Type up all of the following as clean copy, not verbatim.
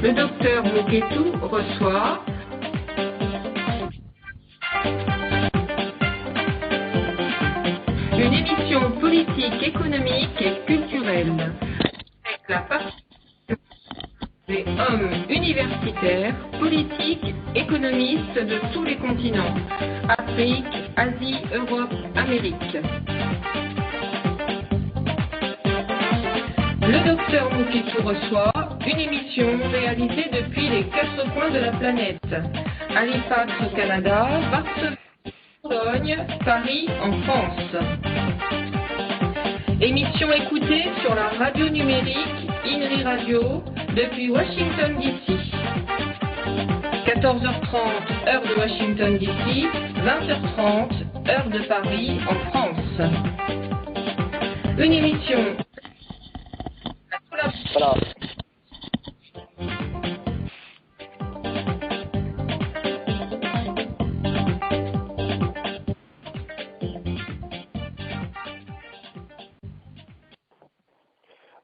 Le docteur Muketu reçoit une émission politique, économique et culturelle avec la participation des hommes universitaires, politiques, économistes de tous les continents, Afrique, Asie, Europe, Amérique. Le docteur Muketu reçoit une émission réalisée depuis les quatre coins de la planète. Halifax au Canada, Varsovie en Pologne, Paris en France. Émission écoutée sur la radio numérique INRI Radio depuis Washington DC. 14h30 heure de Washington DC, 20h30 heure de Paris en France. Une émission. Voilà.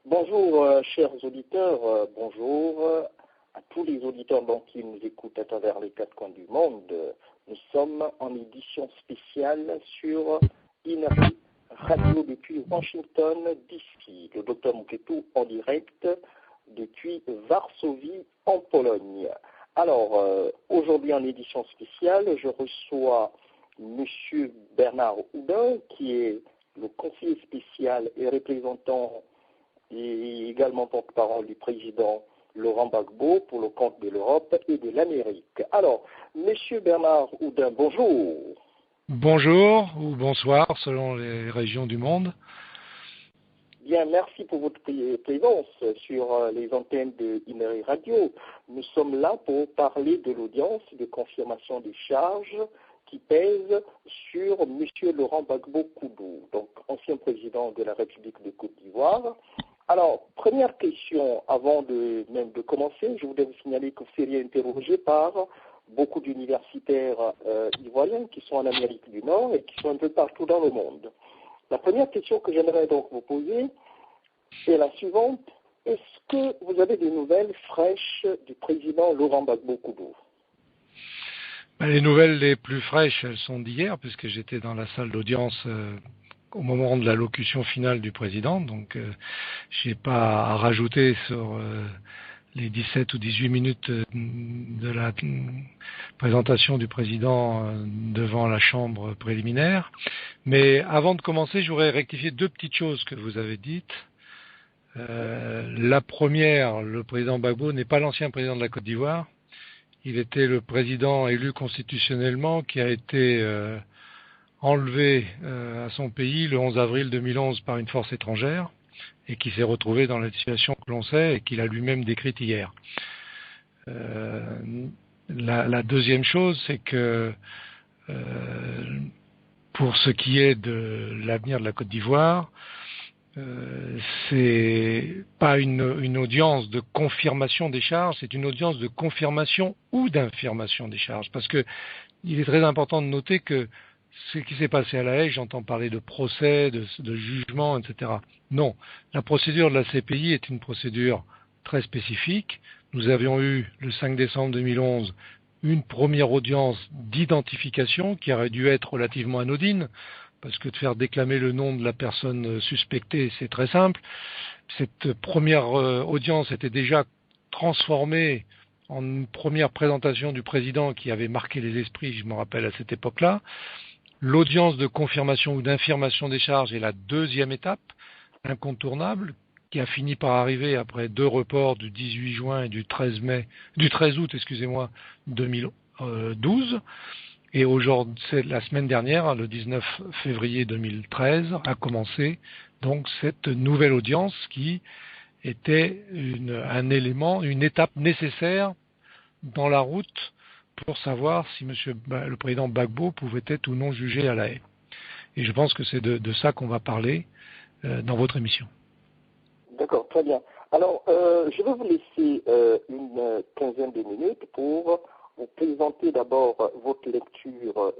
Bonjour chers auditeurs, bonjour à tous les auditeurs qui nous écoutent à travers les quatre coins du monde. Nous sommes en édition spéciale sur INRI Radio depuis Washington DC. Le docteur Muketu en direct depuis Varsovie en Pologne. Alors, aujourd'hui en édition spéciale, je reçois Monsieur Bernard Houdin, qui est le conseiller spécial et représentant et également porte-parole du président Laurent Gbagbo pour le compte de l'Europe et de l'Amérique. Alors, Monsieur Bernard Houdin, bonjour. Bonjour ou bonsoir selon les régions du monde. Bien, merci pour votre présence sur les antennes de INRI Radio. Nous sommes là pour parler de l'audience de confirmation des charges qui pèsent sur M. Laurent Gbagbo Koudou, donc ancien président de la République de Côte d'Ivoire. Alors, première question, avant de commencer, je voudrais vous signaler que vous seriez interrogé par beaucoup d'universitaires ivoiriens qui sont en Amérique du Nord et qui sont un peu partout dans le monde. La première question que j'aimerais donc vous poser est la suivante. Est-ce que vous avez des nouvelles fraîches du président Laurent Gbagbo Koudou? Les nouvelles les plus fraîches, elles sont d'hier, puisque j'étais dans la salle d'audience au moment de l'allocution finale du président, donc je n'ai pas à rajouter sur les 17 ou 18 minutes de la présentation du président devant la chambre préliminaire. Mais avant de commencer, je voudrais rectifier deux petites choses que vous avez dites. La première, le président Gbagbo n'est pas l'ancien président de la Côte d'Ivoire. Il était le président élu constitutionnellement qui a été enlevé à son pays le 11 avril 2011 par une force étrangère et qui s'est retrouvé dans la situation que l'on sait et qu'il a lui-même décrite hier. La deuxième chose, c'est que pour ce qui est de l'avenir de la Côte d'Ivoire, c'est pas une audience de confirmation des charges, c'est une audience de confirmation ou d'infirmation des charges. Parce que il est très important de noter que ce qui s'est passé à La Haye, j'entends parler de procès, de jugement, etc. Non, la procédure de la CPI est une procédure très spécifique Nous avions eu, le 5 décembre 2011, une première audience d'identification qui aurait dû être relativement anodine, parce que de faire déclamer le nom de la personne suspectée, c'est très simple. Cette première audience était déjà transformée en une première présentation du président qui avait marqué les esprits, je me rappelle, à cette époque-là. L'audience de confirmation ou d'infirmation des charges est la deuxième étape, incontournable, qui a fini par arriver après 2 reports du 18 juin et du 13 août, 2012. Et aujourd'hui, c'est la semaine dernière, le 19 février 2013, a commencé donc cette nouvelle audience qui était une étape nécessaire dans la route pour savoir si le président Gbagbo pouvait être ou non jugé à La Haye. Et je pense que c'est de ça qu'on va parler dans votre émission. D'accord, très bien. Alors, je vais vous laisser une quinzaine de minutes pour vous présenter d'abord votre lecture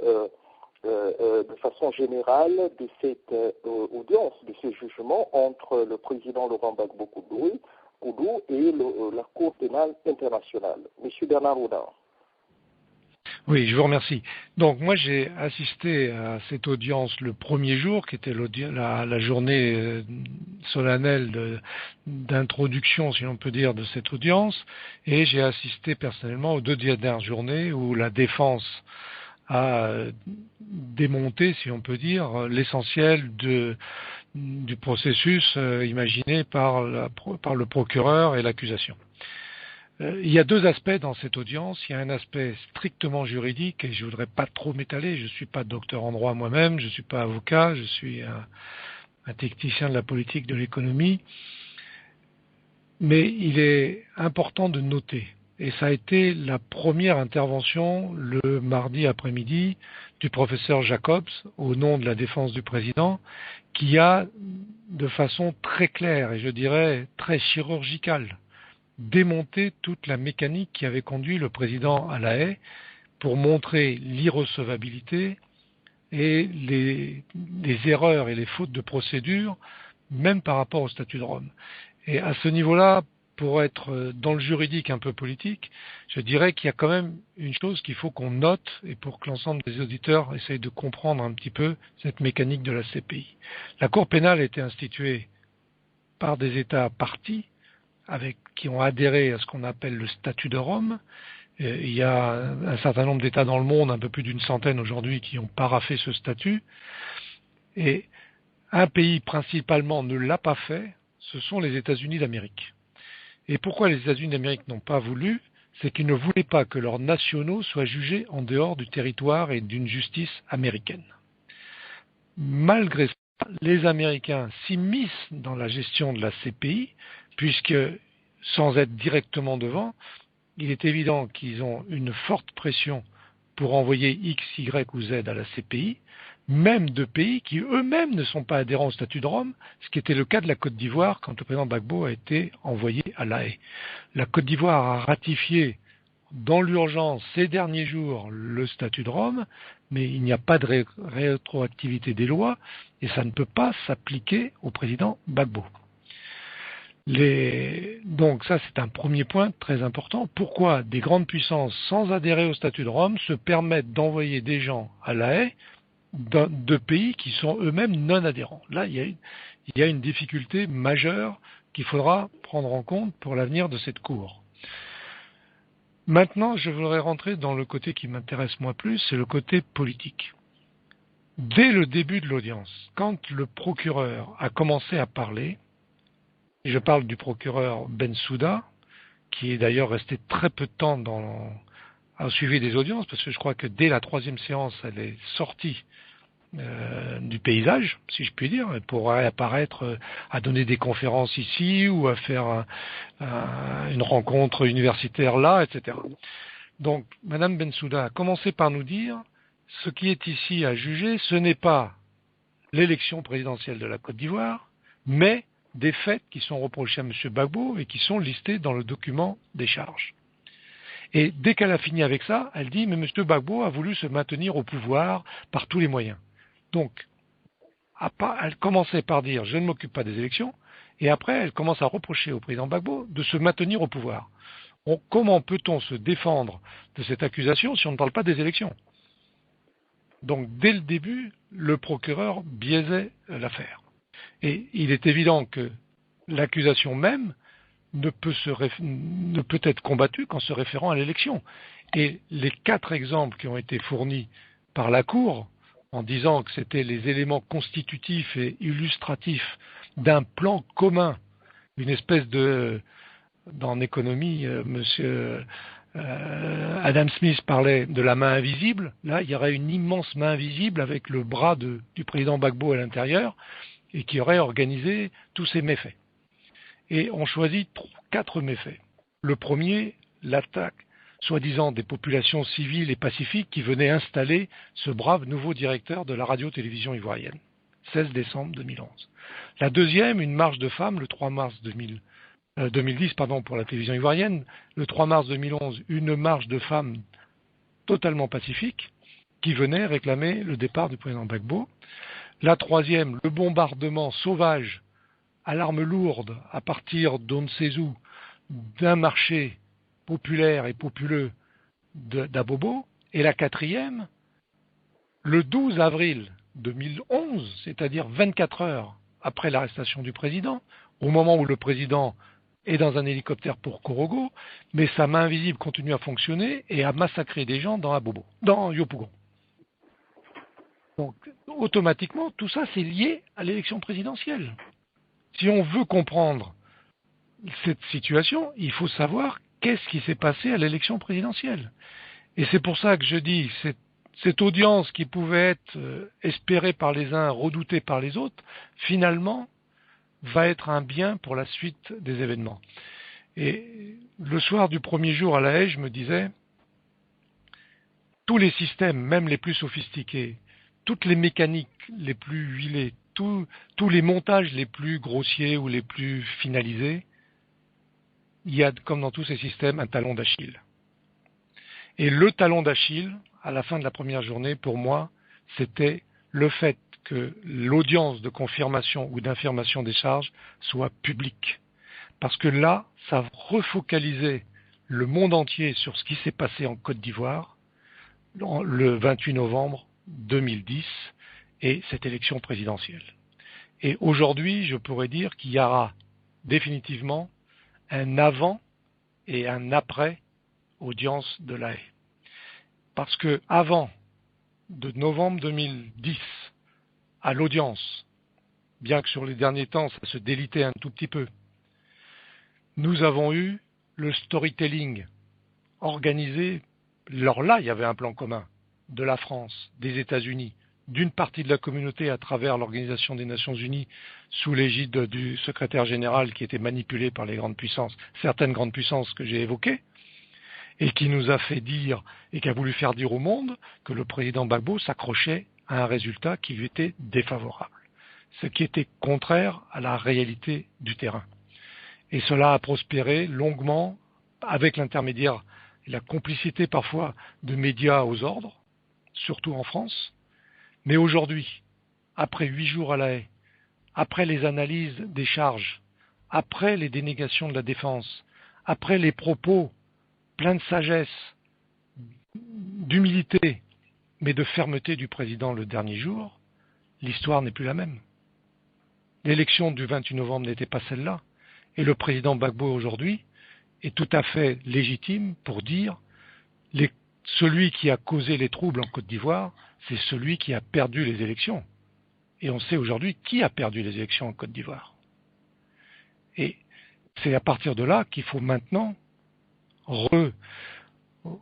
de façon générale de cette audience, de ce jugement entre le président Laurent Gbagbo Koudou et la Cour pénale internationale. Monsieur Bernard Oudard. Oui, je vous remercie. Donc moi j'ai assisté à cette audience le premier jour, qui était la journée solennelle d'introduction, si l'on peut dire, de cette audience, et j'ai assisté personnellement aux 2 dernières journées où la défense a démonté, si on peut dire, l'essentiel du processus imaginé par le procureur et l'accusation. Il y a 2 aspects dans cette audience. Il y a un aspect strictement juridique, et je ne voudrais pas trop m'étaler. Je ne suis pas docteur en droit moi-même, je ne suis pas avocat, je suis un technicien de la politique de l'économie. Mais il est important de noter, et ça a été la première intervention le mardi après-midi du professeur Jacobs, au nom de la défense du président, qui a, de façon très claire et je dirais très chirurgicale, démonter toute la mécanique qui avait conduit le président à La Haye pour montrer l'irrecevabilité et les erreurs et les fautes de procédure, même par rapport au statut de Rome. Et à ce niveau-là, pour être dans le juridique un peu politique, je dirais qu'il y a quand même une chose qu'il faut qu'on note, et pour que l'ensemble des auditeurs essayent de comprendre un petit peu cette mécanique de la CPI. La Cour pénale a été instituée par des États partis, qui ont adhéré à ce qu'on appelle le statut de Rome. Il y a un certain nombre d'États dans le monde, un peu plus d'une centaine aujourd'hui, qui ont paraphé ce statut. Et un pays principalement ne l'a pas fait, ce sont les États-Unis d'Amérique. Et pourquoi les États-Unis d'Amérique n'ont pas voulu? C'est qu'ils ne voulaient pas que leurs nationaux soient jugés en dehors du territoire et d'une justice américaine. Malgré ça, les Américains s'immiscent dans la gestion de la CPI, puisque, sans être directement devant, il est évident qu'ils ont une forte pression pour envoyer X, Y ou Z à la CPI, même de pays qui eux-mêmes ne sont pas adhérents au statut de Rome, ce qui était le cas de la Côte d'Ivoire quand le président Gbagbo a été envoyé à La Haye. La Côte d'Ivoire a ratifié dans l'urgence ces derniers jours le statut de Rome, mais il n'y a pas de rétroactivité des lois et ça ne peut pas s'appliquer au président Gbagbo. Donc ça c'est un premier point très important. Pourquoi des grandes puissances sans adhérer au statut de Rome se permettent d'envoyer des gens à La Haye de pays qui sont eux-mêmes non adhérents? Là il y a une difficulté majeure qu'il faudra prendre en compte pour l'avenir de cette Cour. Maintenant je voudrais rentrer dans le côté qui m'intéresse moi plus, c'est le côté politique. Dès le début de l'audience, quand le procureur a commencé à parler, je parle du procureur Bensouda, qui est d'ailleurs resté très peu de temps au suivi des audiences, parce que je crois que dès la 3e séance, elle est sortie du paysage, si je puis dire. Elle pourrait apparaître à donner des conférences ici ou à faire une rencontre universitaire là, etc. Donc, Madame Bensouda a commencé par nous dire ce qui est ici à juger, ce n'est pas l'élection présidentielle de la Côte d'Ivoire, mais des faits qui sont reprochés à M. Gbagbo et qui sont listés dans le document des charges. Et dès qu'elle a fini avec ça, elle dit « Mais M. Gbagbo a voulu se maintenir au pouvoir par tous les moyens. » Donc, elle commençait par dire « Je ne m'occupe pas des élections » et après, elle commence à reprocher au président Gbagbo de se maintenir au pouvoir. comment peut-on se défendre de cette accusation si on ne parle pas des élections? Donc, dès le début, le procureur biaisait l'affaire. Et il est évident que l'accusation même ne peut être combattue qu'en se référant à l'élection. Et les 4 exemples qui ont été fournis par la Cour, en disant que c'était les éléments constitutifs et illustratifs d'un plan commun, une espèce de... Dans l'économie, monsieur Adam Smith parlait de la main invisible. Là, il y aurait une immense main invisible avec le bras du président Gbagbo à l'intérieur et qui aurait organisé tous ces méfaits. Et on choisit 4 méfaits. Le premier, l'attaque, soi-disant des populations civiles et pacifiques qui venaient installer ce brave nouveau directeur de la radio-télévision ivoirienne, 16 décembre 2011. La deuxième, une marche de femmes, le 3 mars 2010 pour la télévision ivoirienne, le 3 mars 2011, une marche de femmes totalement pacifique qui venait réclamer le départ du président Gbagbo. La troisième, le bombardement sauvage à l'arme lourde à partir d'on ne sait où d'un marché populaire et populeux d'Abobo. Et la quatrième, le 12 avril 2011, c'est-à-dire 24 heures après l'arrestation du président, au moment où le président est dans un hélicoptère pour Korogo, mais sa main invisible continue à fonctionner et à massacrer des gens dans Yopougon. Donc, automatiquement, tout ça, c'est lié à l'élection présidentielle. Si on veut comprendre cette situation, il faut savoir qu'est-ce qui s'est passé à l'élection présidentielle. Et c'est pour ça que je dis, cette audience qui pouvait être espérée par les uns, redoutée par les autres, finalement, va être un bien pour la suite des événements. Et le soir du premier jour à La Haye, je me disais, tous les systèmes, même les plus sophistiqués, toutes les mécaniques les plus huilées, tous les montages les plus grossiers ou les plus finalisés, il y a, comme dans tous ces systèmes, un talon d'Achille. Et le talon d'Achille, à la fin de la première journée, pour moi, c'était le fait que l'audience de confirmation ou d'infirmation des charges soit publique. Parce que là, ça refocalisait le monde entier sur ce qui s'est passé en Côte d'Ivoire le 28 novembre 2010 et cette élection présidentielle. Et aujourd'hui, je pourrais dire qu'il y aura définitivement un avant et un après audience de La Haye. Parce que avant de novembre 2010 à l'audience, bien que sur les derniers temps ça se délitait un tout petit peu, nous avons eu le storytelling organisé. Alors là, il y avait un plan commun de la France, des États-Unis, d'une partie de la communauté à travers l'Organisation des Nations Unies sous l'égide du secrétaire général qui était manipulé par les grandes puissances, certaines grandes puissances que j'ai évoquées, et qui nous a fait dire et qui a voulu faire dire au monde que le président Gbagbo s'accrochait à un résultat qui lui était défavorable, ce qui était contraire à la réalité du terrain. Et cela a prospéré longuement avec l'intermédiaire et la complicité parfois de médias aux ordres, surtout en France. Mais aujourd'hui, après 8 jours à La Haye, après les analyses des charges, après les dénégations de la défense, après les propos pleins de sagesse, d'humilité, mais de fermeté du président le dernier jour, l'histoire n'est plus la même. L'élection du 28 novembre n'était pas celle-là. Et le président Gbagbo aujourd'hui est tout à fait légitime pour dire celui qui a causé les troubles en Côte d'Ivoire, c'est celui qui a perdu les élections. Et on sait aujourd'hui qui a perdu les élections en Côte d'Ivoire. Et c'est à partir de là qu'il faut maintenant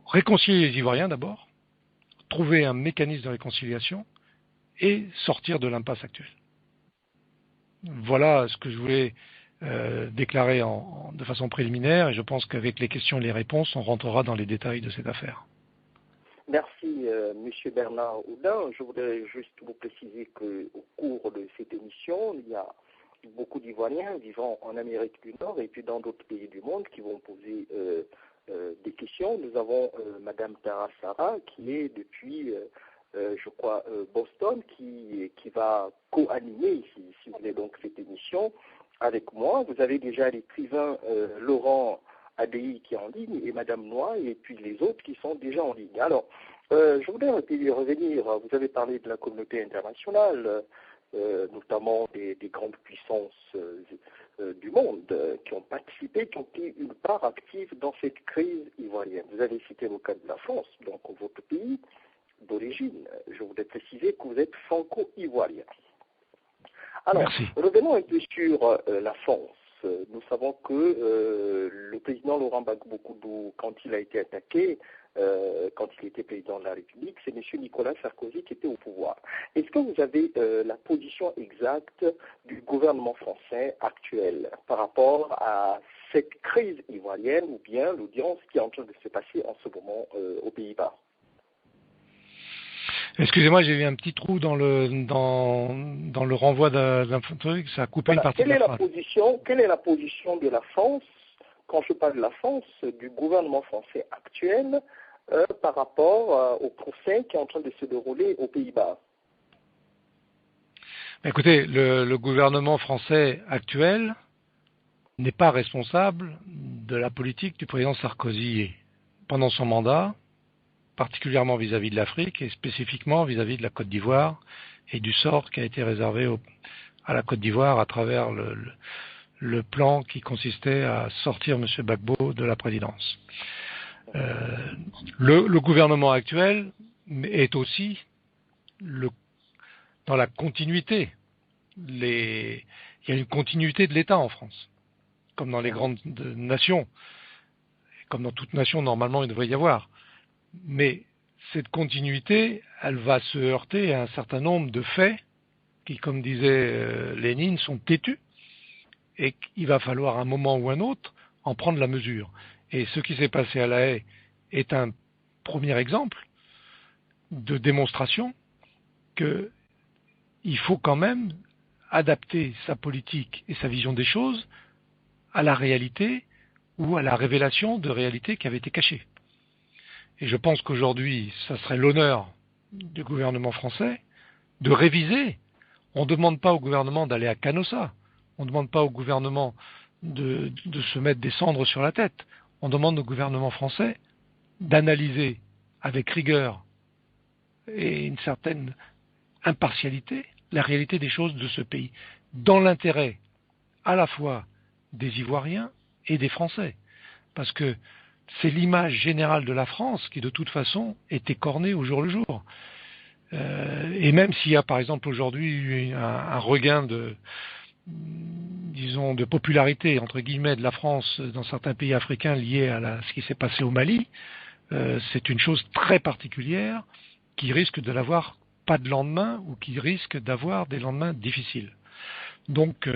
réconcilier les Ivoiriens d'abord, trouver un mécanisme de réconciliation et sortir de l'impasse actuelle. Voilà ce que je voulais déclarer de façon préliminaire et je pense qu'avec les questions et les réponses, on rentrera dans les détails de cette affaire. Merci, Monsieur Bernard Oudin. Je voudrais juste vous préciser qu'au cours de cette émission, il y a beaucoup d'Ivoiriens vivant en Amérique du Nord et puis dans d'autres pays du monde qui vont poser des questions. Nous avons Madame Tara Sarah qui est depuis, je crois, Boston, qui va co-animer, si vous voulez, donc cette émission avec moi. Vous avez déjà l'écrivain Laurent ADI qui est en ligne et Madame Noy et puis les autres qui sont déjà en ligne. Alors, je voudrais revenir, vous avez parlé de la communauté internationale, notamment des grandes puissances du monde qui ont participé, qui ont pris une part active dans cette crise ivoirienne. Vous avez cité le cas de la France, donc votre pays d'origine. Je voudrais préciser que vous êtes franco-ivoirien. Alors, Merci. revenons un peu sur la France. Nous savons que le président Laurent Gbagbo, quand il a été attaqué, quand il était président de la République, c'est M. Nicolas Sarkozy qui était au pouvoir. Est-ce que vous avez la position exacte du gouvernement français actuel par rapport à cette crise ivoirienne ou bien l'audience qui est en train de se passer en ce moment aux Pays-Bas? Excusez-moi, j'ai eu un petit trou dans le renvoi d'un truc, ça a coupé une partie de la phrase. Quelle est la position de la France, quand je parle de la France, du gouvernement français actuel par rapport au procès qui est en train de se dérouler aux Pays-Bas? Écoutez, le gouvernement français actuel n'est pas responsable de la politique du président Sarkozy pendant son mandat, particulièrement vis-à-vis de l'Afrique et spécifiquement vis-à-vis de la Côte d'Ivoire et du sort qui a été réservé à la Côte d'Ivoire à travers le plan qui consistait à sortir M. Gbagbo de la présidence. Le gouvernement actuel est aussi dans la continuité. Il y a une continuité de l'État en France, comme dans les grandes nations, comme dans toute nation normalement il devrait y avoir. Mais cette continuité, elle va se heurter à un certain nombre de faits qui, comme disait Lénine, sont têtus et qu'il va falloir à un moment ou un autre en prendre la mesure. Et ce qui s'est passé à La Haye est un premier exemple de démonstration qu'il faut quand même adapter sa politique et sa vision des choses à la réalité ou à la révélation de réalités qui avaient été cachées. Et je pense qu'aujourd'hui, ça serait l'honneur du gouvernement français de réviser. On ne demande pas au gouvernement d'aller à Canossa. On ne demande pas au gouvernement de se mettre des cendres sur la tête. On demande au gouvernement français d'analyser avec rigueur et une certaine impartialité la réalité des choses de ce pays, dans l'intérêt à la fois des Ivoiriens et des Français. Parce que c'est l'image générale de la France qui, de toute façon, est écornée au jour le jour. Et même s'il y a, par exemple, aujourd'hui un regain de popularité, entre guillemets, de la France dans certains pays africains liés à ce qui s'est passé au Mali, c'est une chose très particulière qui risque de n'avoir pas de lendemain ou qui risque d'avoir des lendemains difficiles. Donc,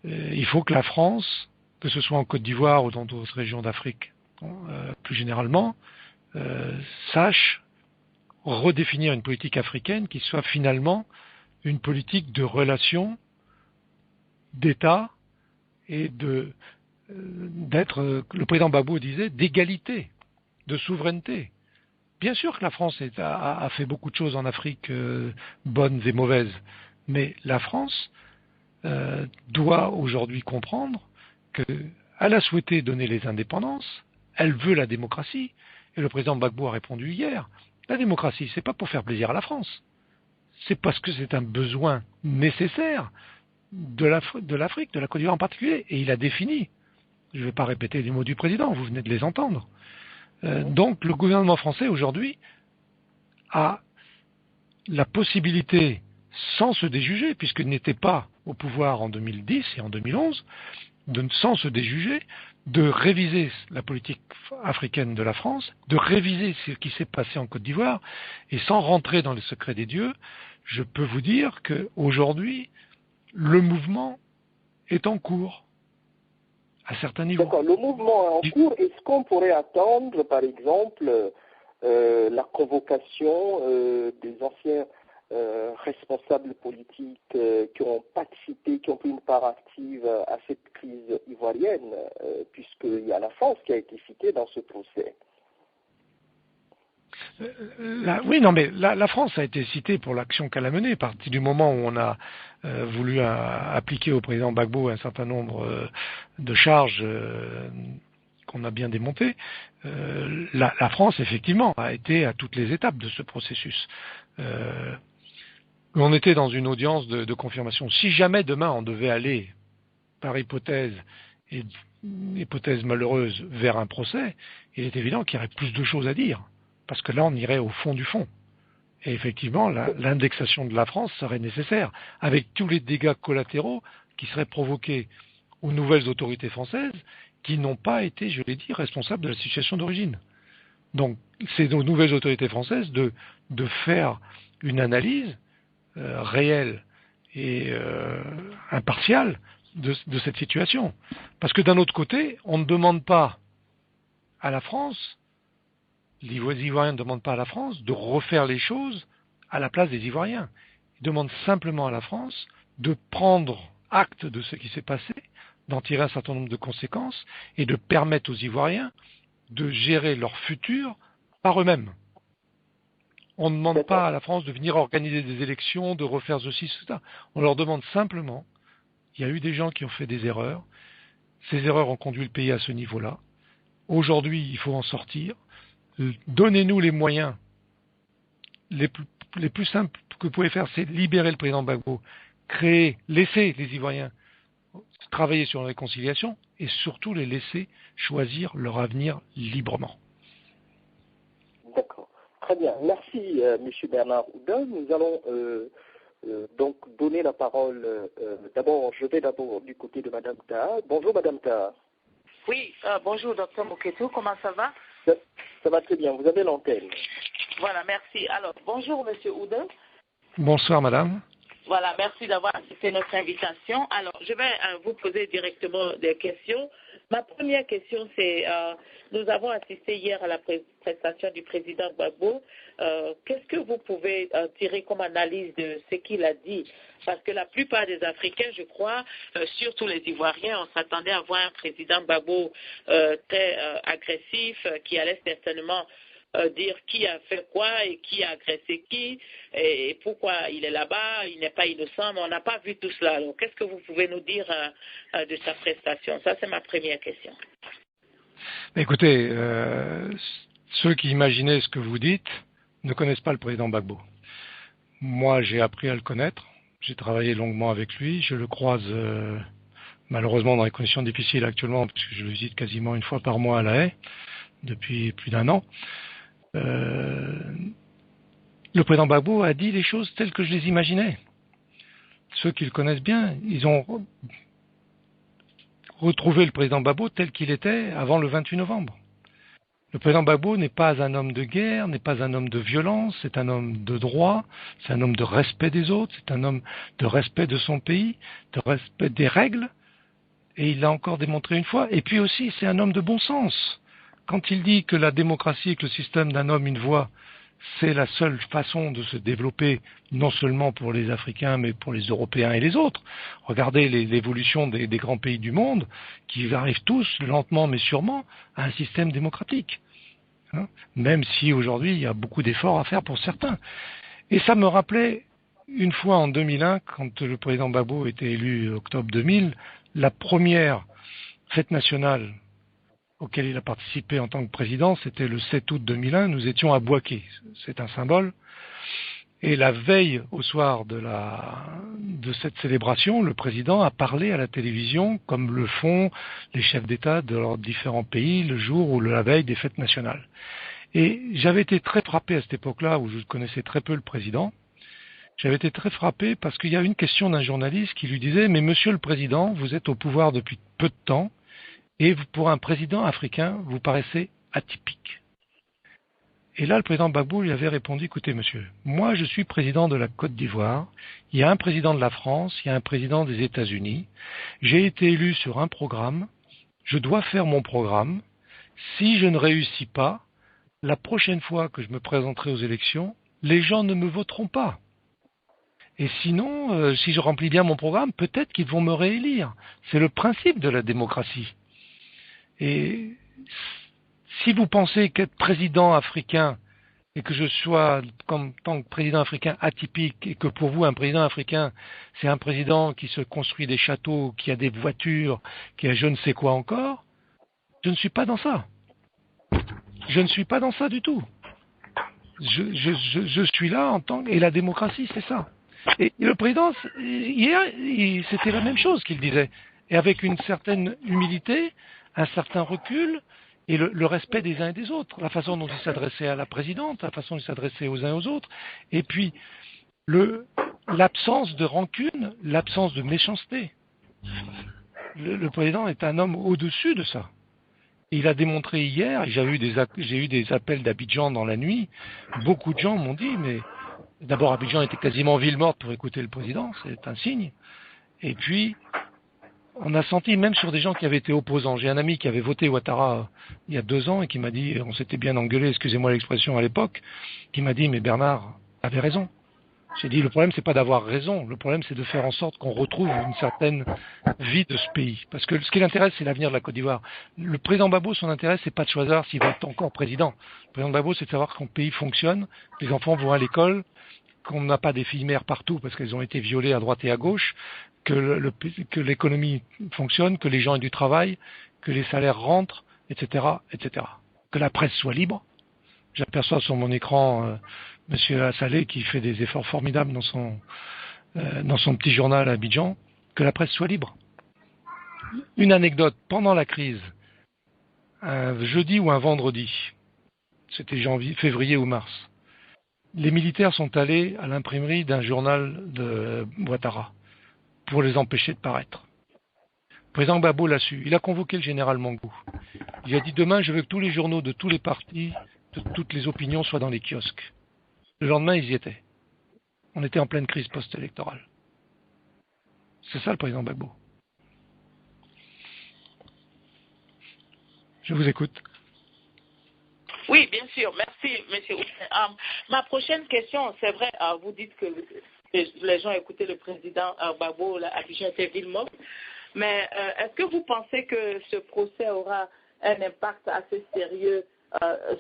il faut que la France, que ce soit en Côte d'Ivoire ou dans d'autres régions d'Afrique, plus généralement, sache redéfinir une politique africaine qui soit finalement une politique de relations d'État et d'être, le président Gbagbo disait, d'égalité, de souveraineté. Bien sûr que la France a fait beaucoup de choses en Afrique, bonnes et mauvaises, mais la France doit aujourd'hui comprendre qu'elle a souhaité donner les indépendances, elle veut la démocratie, et le président Gbagbo a répondu hier, la démocratie, c'est pas pour faire plaisir à la France, c'est parce que c'est un besoin nécessaire de l'Afrique, de la Côte d'Ivoire en particulier, et il a défini, je ne vais pas répéter les mots du président, vous venez de les entendre. Donc le gouvernement français aujourd'hui a la possibilité, sans se déjuger, puisqu'il n'était pas au pouvoir en 2010 et en 2011, sans se déjuger, de réviser la politique africaine de la France, de réviser ce qui s'est passé en Côte d'Ivoire, et sans rentrer dans le secret des dieux, je peux vous dire qu'aujourd'hui, le mouvement est en cours, à certains niveaux. D'accord, le mouvement est en cours. Est-ce qu'on pourrait attendre, par exemple, la convocation des anciens responsables politiques qui ont participé, qui ont pris une part active à cette crise ivoirienne, puisqu'il y a la France qui a été citée dans ce procès? Oui, non, mais la France a été citée pour l'action qu'elle a menée. À partir du moment où on a voulu appliquer au président Gbagbo un certain nombre de charges qu'on a bien démonté, la France, effectivement, a été à toutes les étapes de ce processus. On était dans une audience de confirmation. Si jamais demain on devait aller, par hypothèse, et hypothèse malheureuse, vers un procès, il est évident qu'il y aurait plus de choses à dire. Parce que là, on irait au fond du fond. Et effectivement, l'indexation de la France serait nécessaire, avec tous les dégâts collatéraux qui seraient provoqués aux nouvelles autorités françaises, qui n'ont pas été, je l'ai dit, responsables de la situation d'origine. Donc, c'est aux nouvelles autorités françaises de faire une analyse réelle et impartiale de cette situation. Parce que d'un autre côté, on ne demande pas à la France, les Ivoiriens ne demandent pas à la France de refaire les choses à la place des Ivoiriens. Ils demandent simplement à la France de prendre acte de ce qui s'est passé, d'en tirer un certain nombre de conséquences et de permettre aux Ivoiriens de gérer leur futur par eux-mêmes. On ne demande pas à la France de venir organiser des élections, de refaire ceci, cela. On leur demande simplement, il y a eu des gens qui ont fait des erreurs, ces erreurs ont conduit le pays à ce niveau-là. Aujourd'hui, il faut en sortir. Donnez-nous les moyens les plus simples que vous pouvez faire, c'est libérer le président Gbagbo, laisser les Ivoiriens travailler sur la réconciliation et surtout les laisser choisir leur avenir librement. D'accord. Très bien. Merci, M. Bernard Oudin. Nous allons donc donner la parole. Je vais d'abord du côté de Mme Taha. Bonjour, Mme Taha. Oui, bonjour, Dr Moketo. Comment ça va? Ça va très bien. Vous avez l'antenne. Voilà, merci. Alors, bonjour, M. Oudin. Bonsoir, madame. Voilà, merci d'avoir accepté notre invitation. Alors, je vais vous poser directement des questions. Ma première question, c'est, nous avons assisté hier à la prestation du président Gbagbo. Qu'est-ce que vous pouvez tirer comme analyse de ce qu'il a dit? Parce que la plupart des Africains, je crois, surtout les Ivoiriens, on s'attendait à voir un président Gbagbo très agressif, qui allait certainement dire qui a fait quoi et qui a agressé qui et pourquoi il est là-bas, il n'est pas innocent, mais on n'a pas vu tout cela. Alors, qu'est-ce que vous pouvez nous dire de sa prestation? Ça, c'est ma première question. Écoutez, ceux qui imaginaient ce que vous dites ne connaissent pas le président Gbagbo. Moi, j'ai appris à le connaître, j'ai travaillé longuement avec lui, je le croise malheureusement dans des conditions difficiles actuellement, puisque je le visite quasiment une fois par mois à La Haye, depuis plus d'1 an. Le président Gbagbo a dit les choses telles que je les imaginais. Ceux qui le connaissent bien, ils ont retrouvé le président Gbagbo tel qu'il était avant le 28 novembre. Le président Gbagbo n'est pas un homme de guerre, n'est pas un homme de violence, c'est un homme de droit, c'est un homme de respect des autres, c'est un homme de respect de son pays, de respect des règles, et il l'a encore démontré une fois. Et puis aussi, c'est un homme de bon sens. Quand il dit que la démocratie et que le système d'un homme, une voix, c'est la seule façon de se développer, non seulement pour les Africains, mais pour les Européens et les autres. Regardez l'évolution des grands pays du monde, qui arrivent tous, lentement mais sûrement, à un système démocratique. Même si aujourd'hui, il y a beaucoup d'efforts à faire pour certains. Et ça me rappelait, une fois en 2001, quand le président Gbagbo était élu octobre 2000, la première fête nationale auquel il a participé en tant que président, c'était le 7 août 2001, nous étions à Bouaké, c'est un symbole. Et la veille au soir de cette célébration, le président a parlé à la télévision, comme le font les chefs d'État de leurs différents pays, le jour ou la veille des fêtes nationales. Et j'avais été très frappé à cette époque-là, où je connaissais très peu le président. J'avais été très frappé parce qu'il y a une question d'un journaliste qui lui disait « Mais monsieur le président, vous êtes au pouvoir depuis peu de temps, et pour un président africain, vous paraissez atypique. » Et là, le président Gbagbo lui avait répondu, écoutez monsieur, moi je suis président de la Côte d'Ivoire, il y a un président de la France, il y a un président des États-Unis, j'ai été élu sur un programme, je dois faire mon programme, si je ne réussis pas, la prochaine fois que je me présenterai aux élections, les gens ne me voteront pas. Et sinon, si je remplis bien mon programme, peut-être qu'ils vont me réélire. C'est le principe de la démocratie. Et si vous pensez qu'être président africain et que je sois, comme tant que président africain atypique, et que pour vous un président africain, c'est un président qui se construit des châteaux, qui a des voitures, qui a je ne sais quoi encore, Je ne suis pas dans ça. Je ne suis pas dans ça du tout. Je suis là en tant que... Et la démocratie, c'est ça. Et le président, hier, c'était la même chose qu'il disait. Et avec une certaine humilité, un certain recul et le respect des uns et des autres. La façon dont il s'adressait à la présidente, la façon dont il s'adressait aux uns et aux autres. Et puis, l'absence de rancune, l'absence de méchanceté. Le président est un homme au-dessus de ça. Et il a démontré hier, j'ai eu des appels d'Abidjan dans la nuit, beaucoup de gens m'ont dit, mais d'abord Abidjan était quasiment ville morte pour écouter le président, c'est un signe. Et puis, on a senti, même sur des gens qui avaient été opposants, j'ai un ami qui avait voté Ouattara il y a 2 ans et qui m'a dit, on s'était bien engueulé, excusez-moi l'expression à l'époque, qui m'a dit, mais Bernard avait raison. J'ai dit, le problème, c'est pas d'avoir raison. Le problème, c'est de faire en sorte qu'on retrouve une certaine vie de ce pays. Parce que ce qui l'intéresse, c'est l'avenir de la Côte d'Ivoire. Le président Gbagbo, son intérêt, c'est pas de choisir s'il va être encore président. Le président Gbagbo, c'est de savoir que son pays fonctionne, que les enfants vont à l'école, qu'on n'a pas des filles mères partout parce qu'elles ont été violées à droite et à gauche, que l'économie fonctionne, que les gens aient du travail, que les salaires rentrent, etc., etc. Que la presse soit libre. J'aperçois sur mon écran Monsieur Assalé qui fait des efforts formidables dans son petit journal à Abidjan, que la presse soit libre. Une anecdote, pendant la crise, un jeudi ou un vendredi, c'était février ou mars, les militaires sont allés à l'imprimerie d'un journal de Ouattara pour les empêcher de paraître. Le président Gbagbo l'a su. Il a convoqué le général Mangou. Il a dit demain, je veux que tous les journaux de tous les partis, de toutes les opinions soient dans les kiosques. Le lendemain, ils y étaient. On était en pleine crise post-électorale. C'est ça le président Gbagbo. Je vous écoute. Oui, bien sûr. Merci, monsieur. Ma prochaine question, c'est vrai, vous dites que les gens écoutaient le président Gbagbo, Abidjan était ville morte, mais est-ce que vous pensez que ce procès aura un impact assez sérieux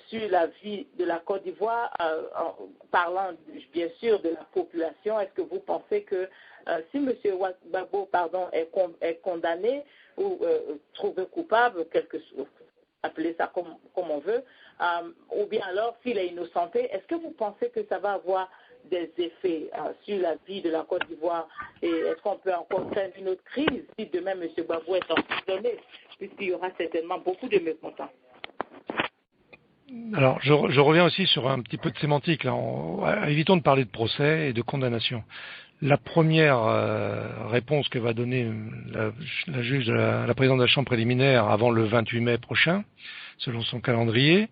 sur la vie de la Côte d'Ivoire, en parlant bien sûr de la population? Est-ce que vous pensez que si M. Gbagbo est condamné ou trouvé coupable, appelez ça comme on veut, ou bien alors s'il est innocenté, est-ce que vous pensez que ça va avoir des effets sur la vie de la Côte d'Ivoire? Et est-ce qu'on peut encore craindre une autre crise si demain M. Gbagbo est emprisonné, puisqu'il y aura certainement beaucoup de mécontents? Alors, je reviens aussi sur un petit peu de sémantique. Là. Évitons de parler de procès et de condamnation. La première réponse que va donner la juge, la présidente de la Chambre préliminaire avant le 28 mai prochain, selon son calendrier,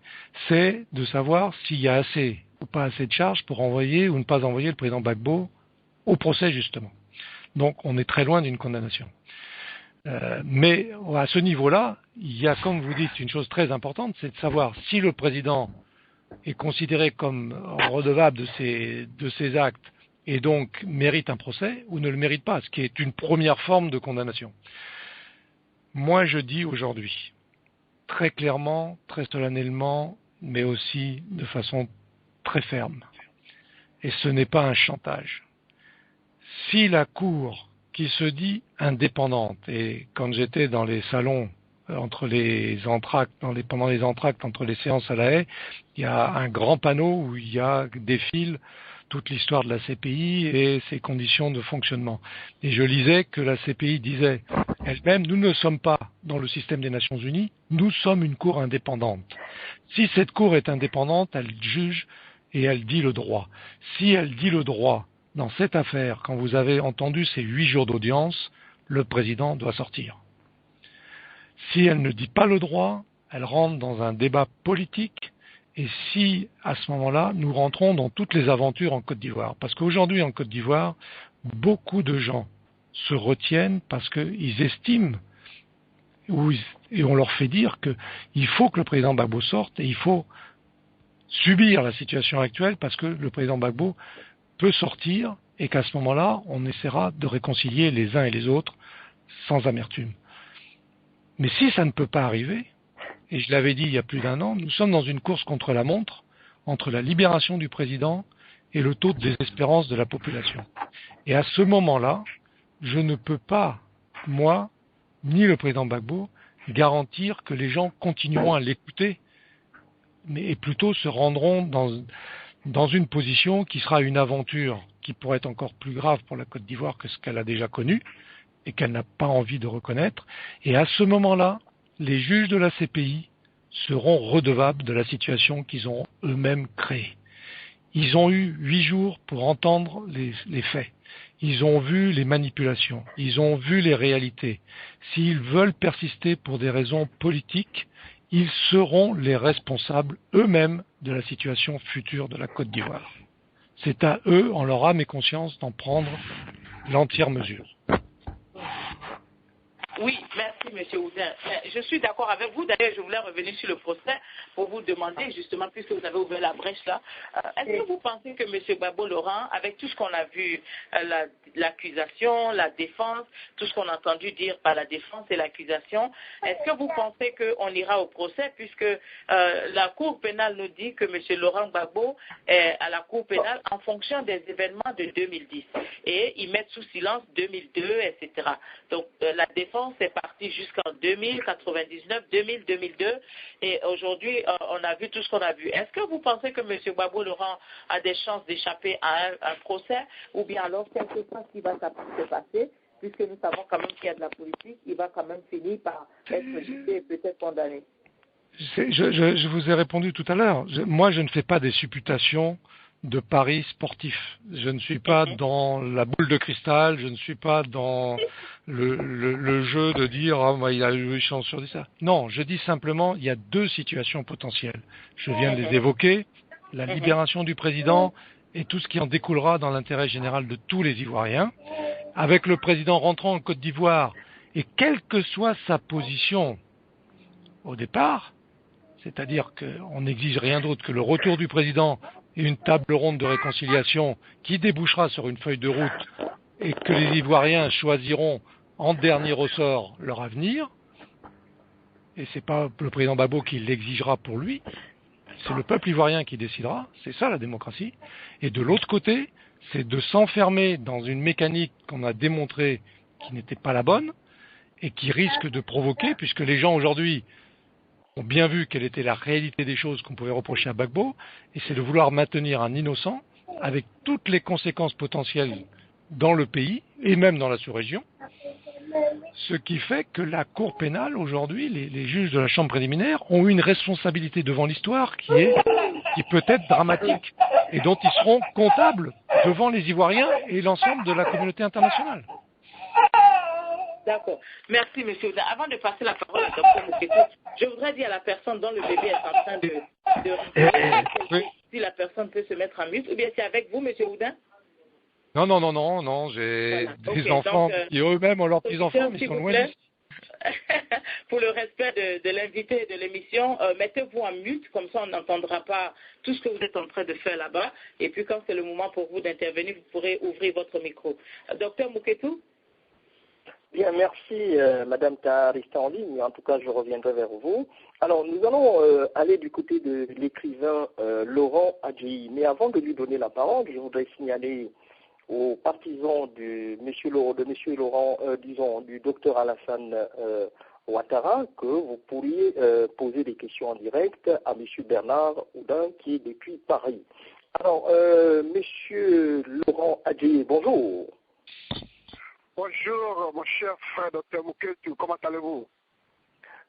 c'est de savoir s'il y a assez ou pas assez de charges pour envoyer ou ne pas envoyer le président Gbagbo au procès, justement. Donc, on est très loin d'une condamnation. Mais à ce niveau-là, il y a, comme vous dites, une chose très importante, c'est de savoir si le président est considéré comme redevable de ses actes et donc mérite un procès ou ne le mérite pas, ce qui est une première forme de condamnation. Moi, je dis aujourd'hui, très clairement, très solennellement, mais aussi de façon très ferme, et ce n'est pas un chantage. Si la Cour qui se dit indépendante. Et quand j'étais dans les salons pendant les entractes, entre les séances à la Haye, il y a un grand panneau où il y a défile toute l'histoire de la CPI et ses conditions de fonctionnement. Et je lisais que la CPI disait elle-même, nous ne sommes pas dans le système des Nations Unies, nous sommes une cour indépendante. Si cette cour est indépendante, elle juge et elle dit le droit. Si elle dit le droit, dans cette affaire, quand vous avez entendu ces 8 jours d'audience, le président doit sortir. Si elle ne dit pas le droit, elle rentre dans un débat politique, et si, à ce moment-là, nous rentrons dans toutes les aventures en Côte d'Ivoire. Parce qu'aujourd'hui, en Côte d'Ivoire, beaucoup de gens se retiennent parce qu'ils estiment, et on leur fait dire qu'il faut que le président Gbagbo sorte, et il faut subir la situation actuelle parce que le président Gbagbo peut sortir et qu'à ce moment-là, on essaiera de réconcilier les uns et les autres sans amertume. Mais si ça ne peut pas arriver, et je l'avais dit il y a plus d'1 an, nous sommes dans une course contre la montre, entre la libération du président et le taux de désespérance de la population. Et à ce moment-là, je ne peux pas, moi, ni le président Gbagbo, garantir que les gens continueront à l'écouter, et plutôt se rendront dans une position qui sera une aventure qui pourrait être encore plus grave pour la Côte d'Ivoire que ce qu'elle a déjà connu et qu'elle n'a pas envie de reconnaître. Et à ce moment-là, les juges de la CPI seront redevables de la situation qu'ils ont eux-mêmes créée. Ils ont eu 8 jours pour entendre les faits. Ils ont vu les manipulations. Ils ont vu les réalités. S'ils veulent persister pour des raisons politiques, ils seront les responsables eux-mêmes de la situation future de la Côte d'Ivoire. C'est à eux, en leur âme et conscience, d'en prendre l'entière mesure. Oui, merci M. Oudin. Je suis d'accord avec vous. D'ailleurs, je voulais revenir sur le procès pour vous demander, justement, puisque vous avez ouvert la brèche là, est-ce que vous pensez que M. Gbagbo Laurent, avec tout ce qu'on a vu, l'accusation, la défense, tout ce qu'on a entendu dire par la défense et l'accusation, est-ce que vous pensez qu'on ira au procès, puisque la Cour pénale nous dit que M. Laurent Gbagbo est à la Cour pénale en fonction des événements de 2010 et ils mettent sous silence 2002, etc. Donc, la défense est partie jusqu'en 2000, 99, 2000, 2002 et aujourd'hui on a vu tout ce qu'on a vu. Est-ce que vous pensez que M. Gbagbo Laurent a des chances d'échapper à un procès ou bien alors quelque chose qui va se passer, puisque nous savons quand même qu'il y a de la politique, il va quand même finir par être jugé et peut-être condamné? Je vous ai répondu tout à l'heure. Moi, je ne fais pas des supputations de paris sportifs. Je ne suis pas dans la boule de cristal, je ne suis pas dans le jeu de dire il a eu une chance sur ça. Non, je dis simplement il y a 2 situations potentielles. Je viens de les évoquer, la libération du président et tout ce qui en découlera dans l'intérêt général de tous les Ivoiriens. Avec le président rentrant en Côte d'Ivoire, et quelle que soit sa position au départ, c'est-à-dire qu'on n'exige rien d'autre que le retour du président et une table ronde de réconciliation qui débouchera sur une feuille de route et que les Ivoiriens choisiront en dernier ressort leur avenir, et ce n'est pas le président Gbagbo qui l'exigera pour lui, c'est le peuple ivoirien qui décidera, c'est ça la démocratie. Et de l'autre côté, c'est de s'enfermer dans une mécanique qu'on a démontrée qui n'était pas la bonne et qui risque de provoquer, puisque les gens aujourd'hui ont bien vu quelle était la réalité des choses qu'on pouvait reprocher à Gbagbo, et c'est de vouloir maintenir un innocent avec toutes les conséquences potentielles dans le pays et même dans la sous-région, ce qui fait que la Cour pénale aujourd'hui, les juges de la Chambre préliminaire ont une responsabilité devant l'histoire qui peut être dramatique et dont ils seront comptables devant les Ivoiriens et l'ensemble de la communauté internationale. D'accord. Merci, monsieur. Avant de passer la parole à Dr Muketu, je voudrais dire à la personne dont le bébé est en train de oui. si la personne peut se mettre en mute, ou bien c'est avec vous, monsieur Oudin? Non, j'ai des enfants qui eux-mêmes ont leurs petits-enfants, mais ils sont loin d'ici. Pour le respect de l'invité et de l'émission, mettez-vous en mute, comme ça on n'entendra pas tout ce que vous êtes en train de faire là-bas. Et puis quand c'est le moment pour vous d'intervenir, vous pourrez ouvrir votre micro. Docteur Muketu? Bien, merci Madame Taharista en ligne. En tout cas, je reviendrai vers vous. Alors, nous allons aller du côté de l'écrivain Laurent Adjei. Mais avant de lui donner la parole, je voudrais signaler aux partisans du docteur Alassane Ouattara que vous pourriez poser des questions en direct à M. Bernard Oudin qui est depuis Paris. Alors, M. Laurent Adjei, bonjour. Bonjour, mon cher frère Dr Muketu, comment allez-vous?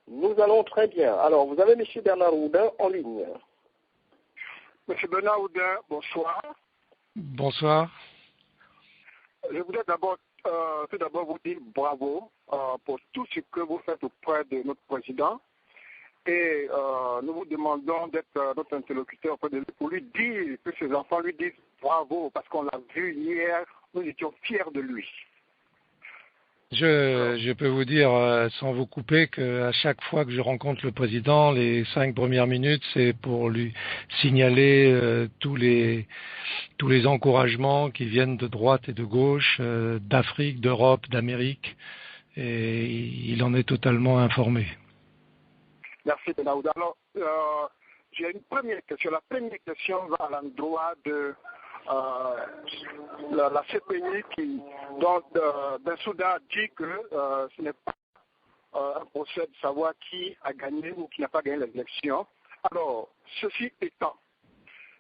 Nous allons très bien. Alors, vous avez M. Bernard Oudin en ligne. M. Bernard Oudin, bonsoir. Bonsoir. Je voudrais tout d'abord vous dire bravo pour tout ce que vous faites auprès de notre président. Et nous vous demandons d'être notre interlocuteur auprès de lui pour lui dire que ses enfants lui disent bravo, parce qu'on l'a vu hier, nous étions fiers de lui. Je peux vous dire, sans vous couper, qu'à chaque fois que je rencontre le président, les 5 premières minutes, c'est pour lui signaler tous les encouragements qui viennent de droite et de gauche, d'Afrique, d'Europe, d'Amérique, et il en est totalement informé. Merci, Benaouda. Alors, j'ai une première question. La première question va à l'endroit de la CPI qui, dont Bensouda dit que ce n'est pas un procès de savoir qui a gagné ou qui n'a pas gagné les élections. Alors, ceci étant,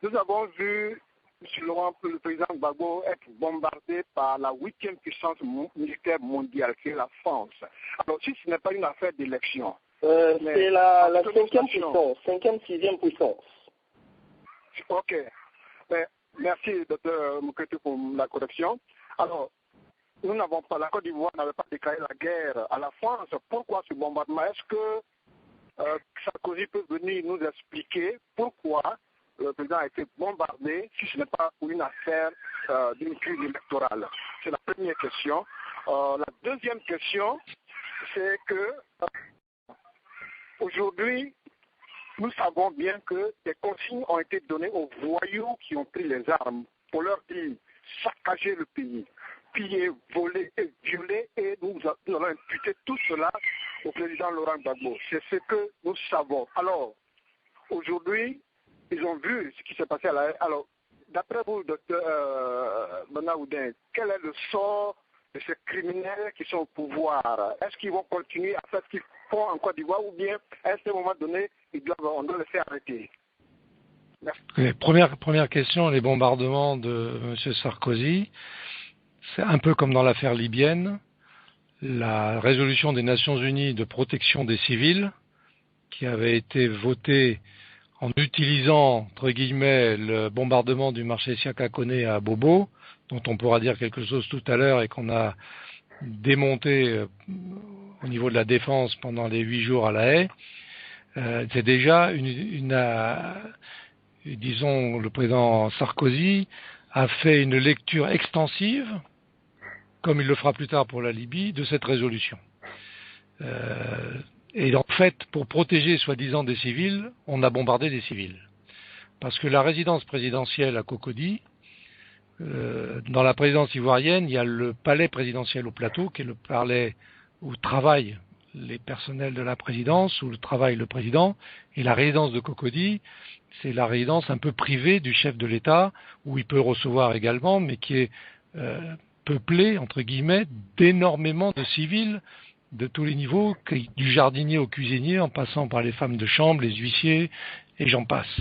nous avons vu M. Laurent, le président Gbagbo, être bombardé par la 8e puissance militaire mondiale, qui est la France. Alors, si ce n'est pas une affaire d'élection... c'est la 5e puissance, 5e, 6e puissance. Ok. Mais, merci, Dr Moukete, pour la correction. Alors, nous n'avons pas, la Côte d'Ivoire n'avait pas déclaré la guerre à la France. Pourquoi ce bombardement? Est-ce que Sarkozy peut venir nous expliquer pourquoi le président a été bombardé si ce n'est pas pour une affaire d'une crise électorale? C'est la première question. La deuxième question, c'est que aujourd'hui, nous savons bien que des consignes ont été données aux voyous qui ont pris les armes pour leur dire saccager le pays, piller, voler et violer, et nous allons imputer tout cela au président Laurent Gbagbo. C'est ce que nous savons. Alors, aujourd'hui, ils ont vu ce qui s'est passé à la haie. Alors, d'après vous, docteur Bernard Oudin, quel est le sort de ces criminels qui sont au pouvoir? Est-ce qu'ils vont continuer à faire ce qu'ils font en Côte d'Ivoire ou bien, à un moment donné, on doit les faire arrêter? Première question, les bombardements de M. Sarkozy, c'est un peu comme dans l'affaire libyenne, la résolution des Nations Unies de protection des civils, qui avait été votée en utilisant, entre guillemets, le bombardement du marché Siaka Koné à Bobo, dont on pourra dire quelque chose tout à l'heure et qu'on a démonté au niveau de la défense pendant les 8 jours à La Haye. C'est déjà disons, le président Sarkozy a fait une lecture extensive, comme il le fera plus tard pour la Libye, de cette résolution. Et en fait, pour protéger soi-disant des civils, on a bombardé des civils. Parce que la résidence présidentielle à Cocody, dans la présidence ivoirienne, il y a le palais présidentiel au Plateau, qui est le palais où travaillent les personnels de la présidence, où travaille le président, et la résidence de Cocody, c'est la résidence un peu privée du chef de l'État, où il peut recevoir également, mais qui est peuplée, entre guillemets, d'énormément de civils de tous les niveaux, du jardinier au cuisinier, en passant par les femmes de chambre, les huissiers, et j'en passe.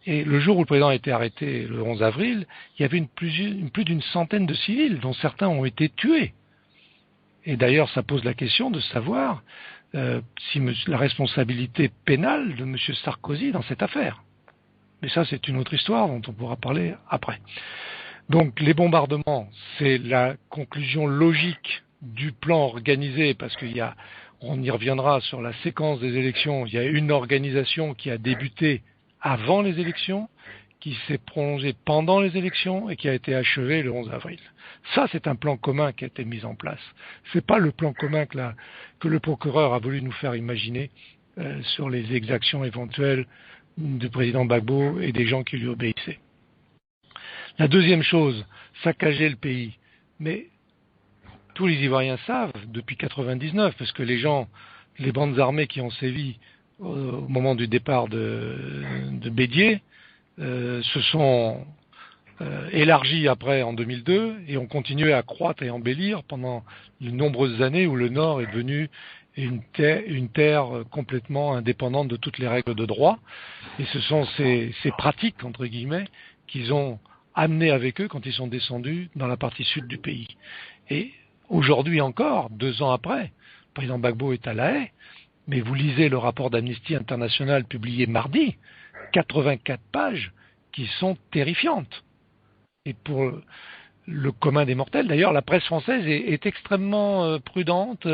Et le jour où le président a été arrêté, le 11 avril, il y avait plus d'une centaine de civils, dont certains ont été tués. Et d'ailleurs, ça pose la question de savoir si la responsabilité pénale de M. Sarkozy dans cette affaire. Mais ça, c'est une autre histoire dont on pourra parler après. Donc, les bombardements, c'est la conclusion logique du plan organisé, parce on y reviendra sur la séquence des élections. Il y a une organisation qui a débuté avant les élections, qui s'est prolongée pendant les élections et qui a été achevée le 11 avril. Ça, c'est un plan commun qui a été mis en place. C'est pas le plan commun que le procureur a voulu nous faire imaginer sur les exactions éventuelles du président Gbagbo et des gens qui lui obéissaient. La deuxième chose, saccager le pays. Mais tous les Ivoiriens savent, depuis 99, parce que les bandes armées qui ont sévi au moment du départ de Bédier, se sont élargies après en 2002 et ont continué à croître et embellir pendant de nombreuses années où le Nord est devenu une terre complètement indépendante de toutes les règles de droit. Et ce sont ces pratiques, entre guillemets, qu'ils ont amenées avec eux quand ils sont descendus dans la partie sud du pays. Et aujourd'hui encore, 2 ans après, le président Gbagbo est à La Haye, mais vous lisez le rapport d'Amnesty International publié mardi, 84 pages qui sont terrifiantes. Et pour le commun des mortels, d'ailleurs, la presse française est extrêmement prudente,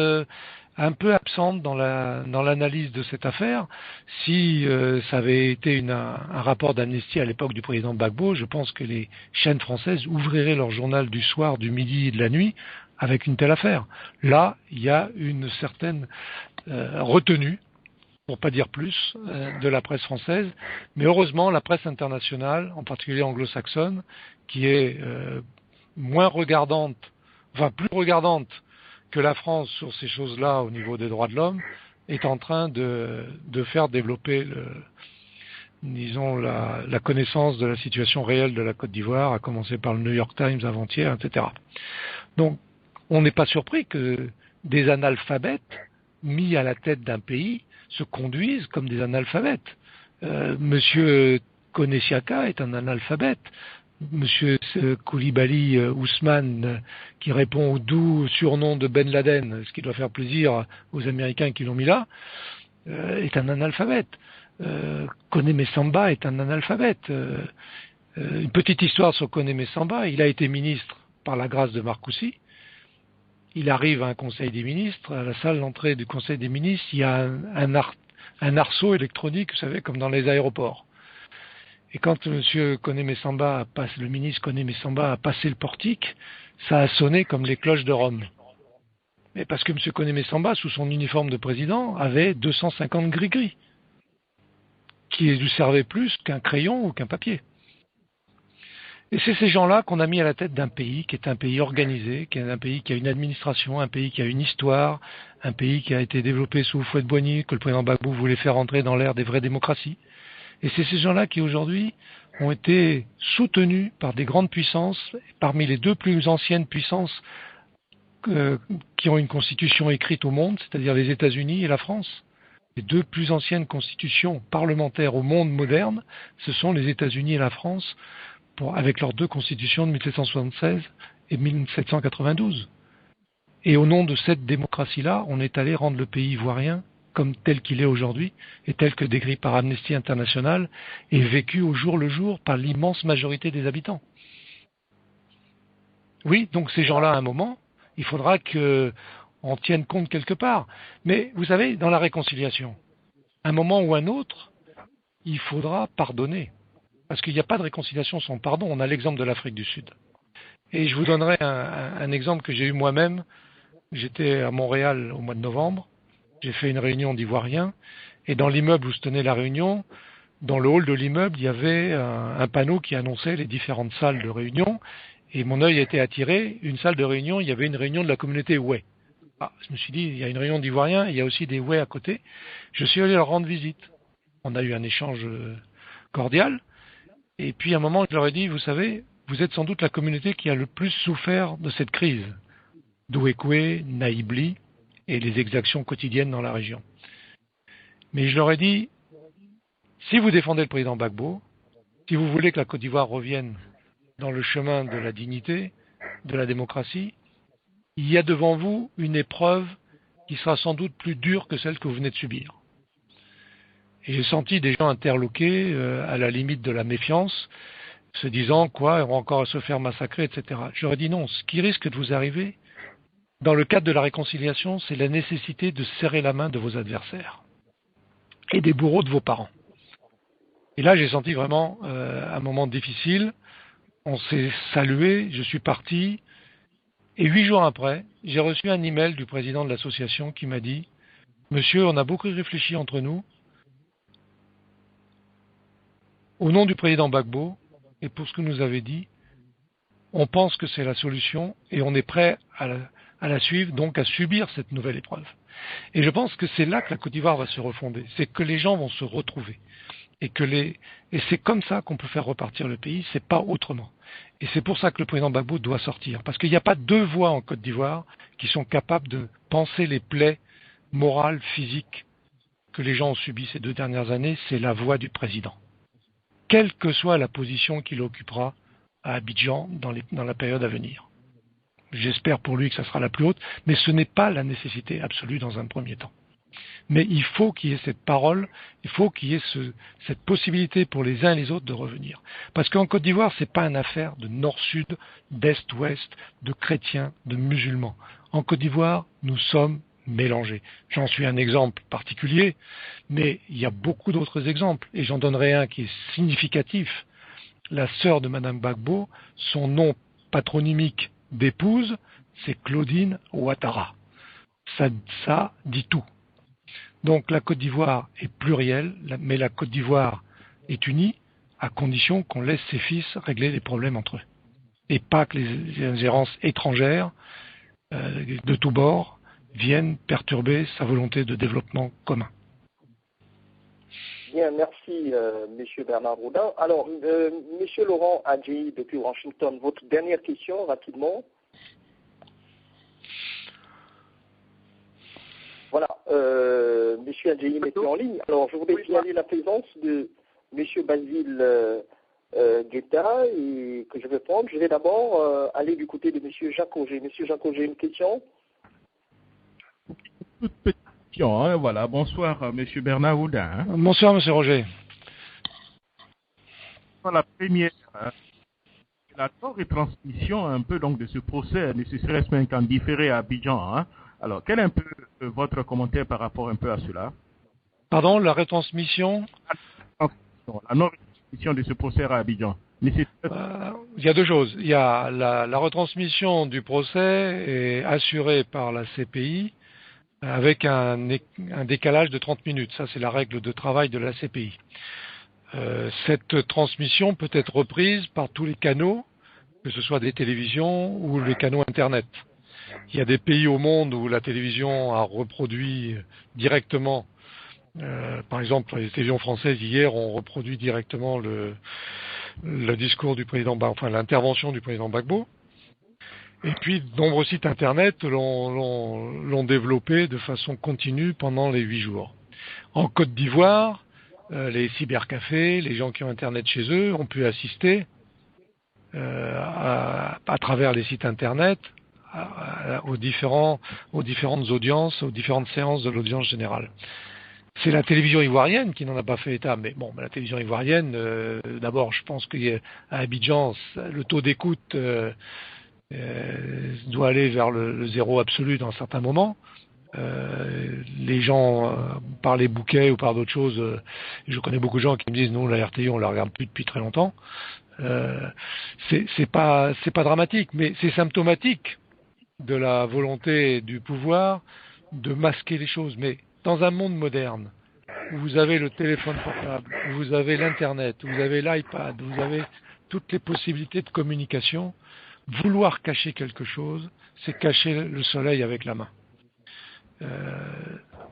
un peu absente dans l'analyse de cette affaire. Si ça avait été un rapport d'Amnesty à l'époque du président Gbagbo, je pense que les chaînes françaises ouvriraient leur journal du soir, du midi et de la nuit avec une telle affaire. Là, il y a une certaine retenue, pour pas dire plus, de la presse française, mais heureusement la presse internationale, en particulier anglo-saxonne, qui est moins regardante, enfin plus regardante que la France sur ces choses-là au niveau des droits de l'homme, est en train de faire développer la connaissance de la situation réelle de la Côte d'Ivoire, à commencer par le New York Times avant-hier, etc. Donc, on n'est pas surpris que des analphabètes mis à la tête d'un pays se conduisent comme des analphabètes. Monsieur Konesiaka est un analphabète. Monsieur Koulibaly Ousmane, qui répond au doux surnom de Ben Laden, ce qui doit faire plaisir aux Américains qui l'ont mis là, est un analphabète. Kone Samba est un analphabète. Une petite histoire sur Kone Samba, il a été ministre par la grâce de Marcoussi. Il arrive à un conseil des ministres, à la salle d'entrée du conseil des ministres, il y a un arceau électronique, vous savez, comme dans les aéroports. Et quand le ministre Kone Samba a passé le portique, ça a sonné comme les cloches de Rome. Mais parce que M. Kone Samba, sous son uniforme de président, avait 250 gris-gris, qui ne lui servaient plus qu'un crayon ou qu'un papier. Et c'est ces gens-là qu'on a mis à la tête d'un pays qui est un pays organisé, qui est un pays qui a une administration, un pays qui a une histoire, un pays qui a été développé sous Houphouët-Boigny, que le président Gbagbo voulait faire entrer dans l'ère des vraies démocraties. Et c'est ces gens-là qui aujourd'hui ont été soutenus par des grandes puissances, parmi les deux plus anciennes puissances qui ont une constitution écrite au monde, c'est-à-dire les États-Unis et la France. Les deux plus anciennes constitutions parlementaires au monde moderne, ce sont les États-Unis et la France, avec leurs deux constitutions de 1776 et 1792. Et au nom de cette démocratie-là, on est allé rendre le pays ivoirien comme tel qu'il est aujourd'hui, et tel que décrit par Amnesty International, et vécu au jour le jour par l'immense majorité des habitants. Oui, donc ces gens-là, à un moment, il faudra qu'on tienne compte quelque part. Mais vous savez, dans la réconciliation, à un moment ou un autre, il faudra pardonner. Parce qu'il n'y a pas de réconciliation sans pardon. On a l'exemple de l'Afrique du Sud. Et je vous donnerai un exemple que j'ai eu moi-même. J'étais à Montréal au mois de novembre. J'ai fait une réunion d'Ivoiriens. Et dans l'immeuble où se tenait la réunion, dans le hall de l'immeuble, il y avait un panneau qui annonçait les différentes salles de réunion. Et mon œil a été attiré. Une salle de réunion, il y avait une réunion de la communauté Oué. Je me suis dit, il y a une réunion d'Ivoiriens, il y a aussi des Oué à côté. Je suis allé leur rendre visite. On a eu un échange cordial. Et puis à un moment, je leur ai dit, vous savez, vous êtes sans doute la communauté qui a le plus souffert de cette crise. Douékoué, Naïbli et les exactions quotidiennes dans la région. Mais je leur ai dit, si vous défendez le président Gbagbo, si vous voulez que la Côte d'Ivoire revienne dans le chemin de la dignité, de la démocratie, il y a devant vous une épreuve qui sera sans doute plus dure que celle que vous venez de subir. Et j'ai senti des gens interloqués à la limite de la méfiance, se disant quoi, ils vont encore se faire massacrer, etc. J'aurais dit non, ce qui risque de vous arriver, dans le cadre de la réconciliation, c'est la nécessité de serrer la main de vos adversaires et des bourreaux de vos parents. Et là, j'ai senti vraiment un moment difficile. On s'est salué, je suis parti, et 8 jours après, j'ai reçu un email du président de l'association qui m'a dit « Monsieur, on a beaucoup réfléchi entre nous. Au nom du président Gbagbo, et pour ce que nous avez dit, on pense que c'est la solution et on est prêt à la suivre, donc à subir cette nouvelle épreuve. » Et je pense que c'est là que la Côte d'Ivoire va se refonder, c'est que les gens vont se retrouver. Et c'est comme ça qu'on peut faire repartir le pays, c'est pas autrement. Et c'est pour ça que le président Gbagbo doit sortir. Parce qu'il n'y a pas deux voix en Côte d'Ivoire qui sont capables de panser les plaies morales, physiques que les gens ont subies ces 2 dernières années, c'est la voix du président. Quelle que soit la position qu'il occupera à Abidjan dans la période à venir. J'espère pour lui que ça sera la plus haute, mais ce n'est pas la nécessité absolue dans un premier temps. Mais il faut qu'il y ait cette parole, il faut qu'il y ait cette possibilité pour les uns et les autres de revenir. Parce qu'en Côte d'Ivoire, ce n'est pas une affaire de nord-sud, d'est-ouest, de chrétiens, de musulmans. En Côte d'Ivoire, nous sommes mélangés. J'en suis un exemple particulier, mais il y a beaucoup d'autres exemples. Et j'en donnerai un qui est significatif. La sœur de Madame Gbagbo, son nom patronymique d'épouse, c'est Claudine Ouattara. Ça dit tout. Donc la Côte d'Ivoire est plurielle, mais la Côte d'Ivoire est unie à condition qu'on laisse ses fils régler les problèmes entre eux. Et pas que les ingérences étrangères de tous bords viennent perturber sa volonté de développement commun. Bien, merci M. Bernard Roudin. Alors, M. Laurent Adji depuis Washington, votre dernière question rapidement. Voilà, Monsieur Adjéhim est en ligne. Alors, je voudrais signaler la présence de Monsieur Basile Guetta et que je vais prendre. Je vais d'abord aller du côté de Monsieur Jacques Auger. Monsieur Jacques Auger, une question? Toute petite question, hein, voilà. Bonsoir, Monsieur Bernard Oudin. Hein. Bonsoir, Monsieur Roger. La première, la retransmission un peu donc de ce procès, ne serait-ce même qu'en différé à Abidjan. Hein. Alors, quel est un peu votre commentaire par rapport un peu à cela? Pardon, la retransmission? La non-retransmission de ce procès à Abidjan. Il y a deux choses. Il y a la retransmission du procès est assurée par la CPI avec un décalage de 30 minutes. Ça, c'est la règle de travail de la CPI. Cette transmission peut être reprise par tous les canaux, que ce soit des télévisions ou les canaux Internet. Il y a des pays au monde où la télévision a reproduit directement, par exemple les télévisions françaises hier ont reproduit directement le discours du président, enfin l'intervention du président Gbagbo. Et puis de nombreux sites Internet l'ont développé de façon continue pendant les 8 jours. En Côte d'Ivoire, les cybercafés, les gens qui ont Internet chez eux ont pu assister à travers les sites Internet aux différentes audiences, aux différentes séances de l'audience générale. C'est la télévision ivoirienne qui n'en a pas fait état, mais bon, la télévision ivoirienne, d'abord, je pense qu'à Abidjan, le taux d'écoute doit aller vers le zéro absolu dans certains moments. Les gens par les bouquets ou par d'autres choses, je connais beaucoup de gens qui me disent nous la RTI on la regarde plus depuis très longtemps. C'est pas dramatique, mais c'est symptomatique de la volonté du pouvoir de masquer les choses. Mais dans un monde moderne où vous avez le téléphone portable, où vous avez l'internet, où vous avez l'iPad, où vous avez toutes les possibilités de communication, vouloir cacher quelque chose, c'est cacher le soleil avec la main.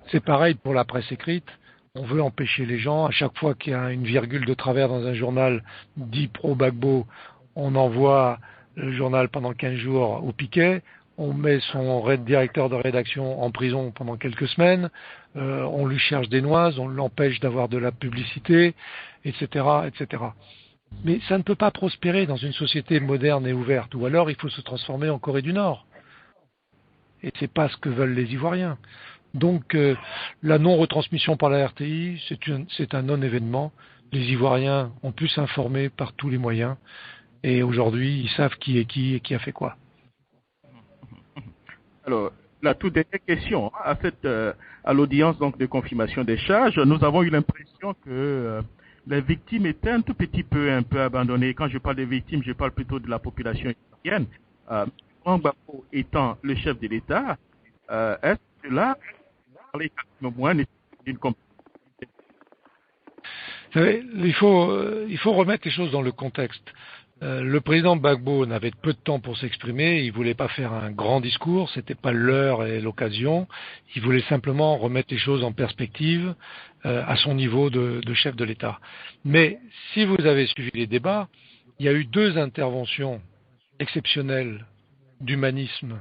C'est pareil pour la presse écrite. On veut empêcher les gens. À chaque fois qu'il y a une virgule de travers dans un journal dit pro-Gbagbo, on envoie le journal pendant 15 jours au piquet. On met son directeur de rédaction en prison pendant quelques semaines. On lui cherche des noises, on l'empêche d'avoir de la publicité, etc., etc. Mais ça ne peut pas prospérer dans une société moderne et ouverte. Ou alors il faut se transformer en Corée du Nord. Et c'est pas ce que veulent les Ivoiriens. Donc la non-retransmission par la RTI, c'est un non-événement. Les Ivoiriens ont pu s'informer par tous les moyens. Et aujourd'hui, ils savent qui est qui et qui a fait quoi. Alors, la toute dernière question, à l'audience donc de confirmation des charges, nous avons eu l'impression que les victimes étaient un tout petit peu abandonnées. Quand je parle des victimes, je parle plutôt de la population ivoirienne. Gbagbo étant le chef de l'État, est-ce que là, parler moins d'une complicité? Vous savez, il faut remettre les choses dans le contexte. Le président Gbagbo n'avait peu de temps pour s'exprimer, il voulait pas faire un grand discours, c'était pas l'heure et l'occasion, il voulait simplement remettre les choses en perspective à son niveau de chef de l'État. Mais si vous avez suivi les débats, il y a eu 2 interventions exceptionnelles d'humanisme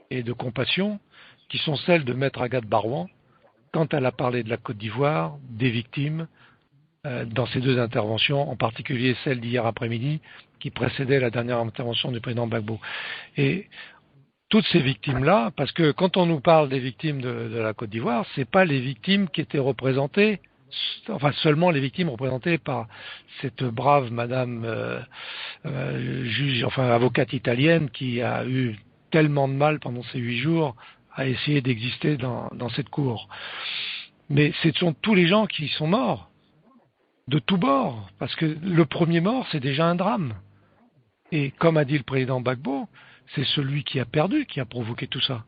et de compassion, qui sont celles de Maître Agathe Barouan, quand elle a parlé de la Côte d'Ivoire, des victimes, dans ces 2 interventions, en particulier celle d'hier après-midi, qui précédait la dernière intervention du président Gbagbo. Et toutes ces victimes-là, parce que quand on nous parle des victimes de la Côte d'Ivoire, c'est pas les victimes qui étaient représentées, enfin seulement les victimes représentées par cette brave madame juge, enfin avocate italienne qui a eu tellement de mal pendant ces 8 jours à essayer d'exister dans cette cour. Mais ce sont tous les gens qui sont morts, de tous bords, parce que le premier mort, c'est déjà un drame. Et comme a dit le président Gbagbo, c'est celui qui a perdu qui a provoqué tout ça.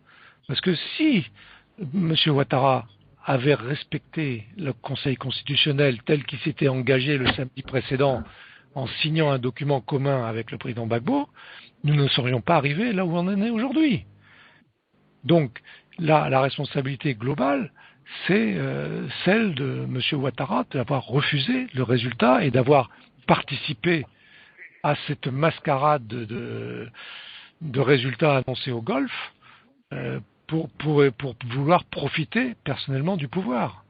Parce que si M. Ouattara avait respecté le Conseil constitutionnel tel qu'il s'était engagé le samedi précédent en signant un document commun avec le président Gbagbo, nous ne serions pas arrivés là où on en est aujourd'hui. Donc, là, la responsabilité globale, c'est celle de M. Ouattara d'avoir refusé le résultat et d'avoir participé à cette mascarade de résultats annoncés au Golfe pour vouloir profiter personnellement du pouvoir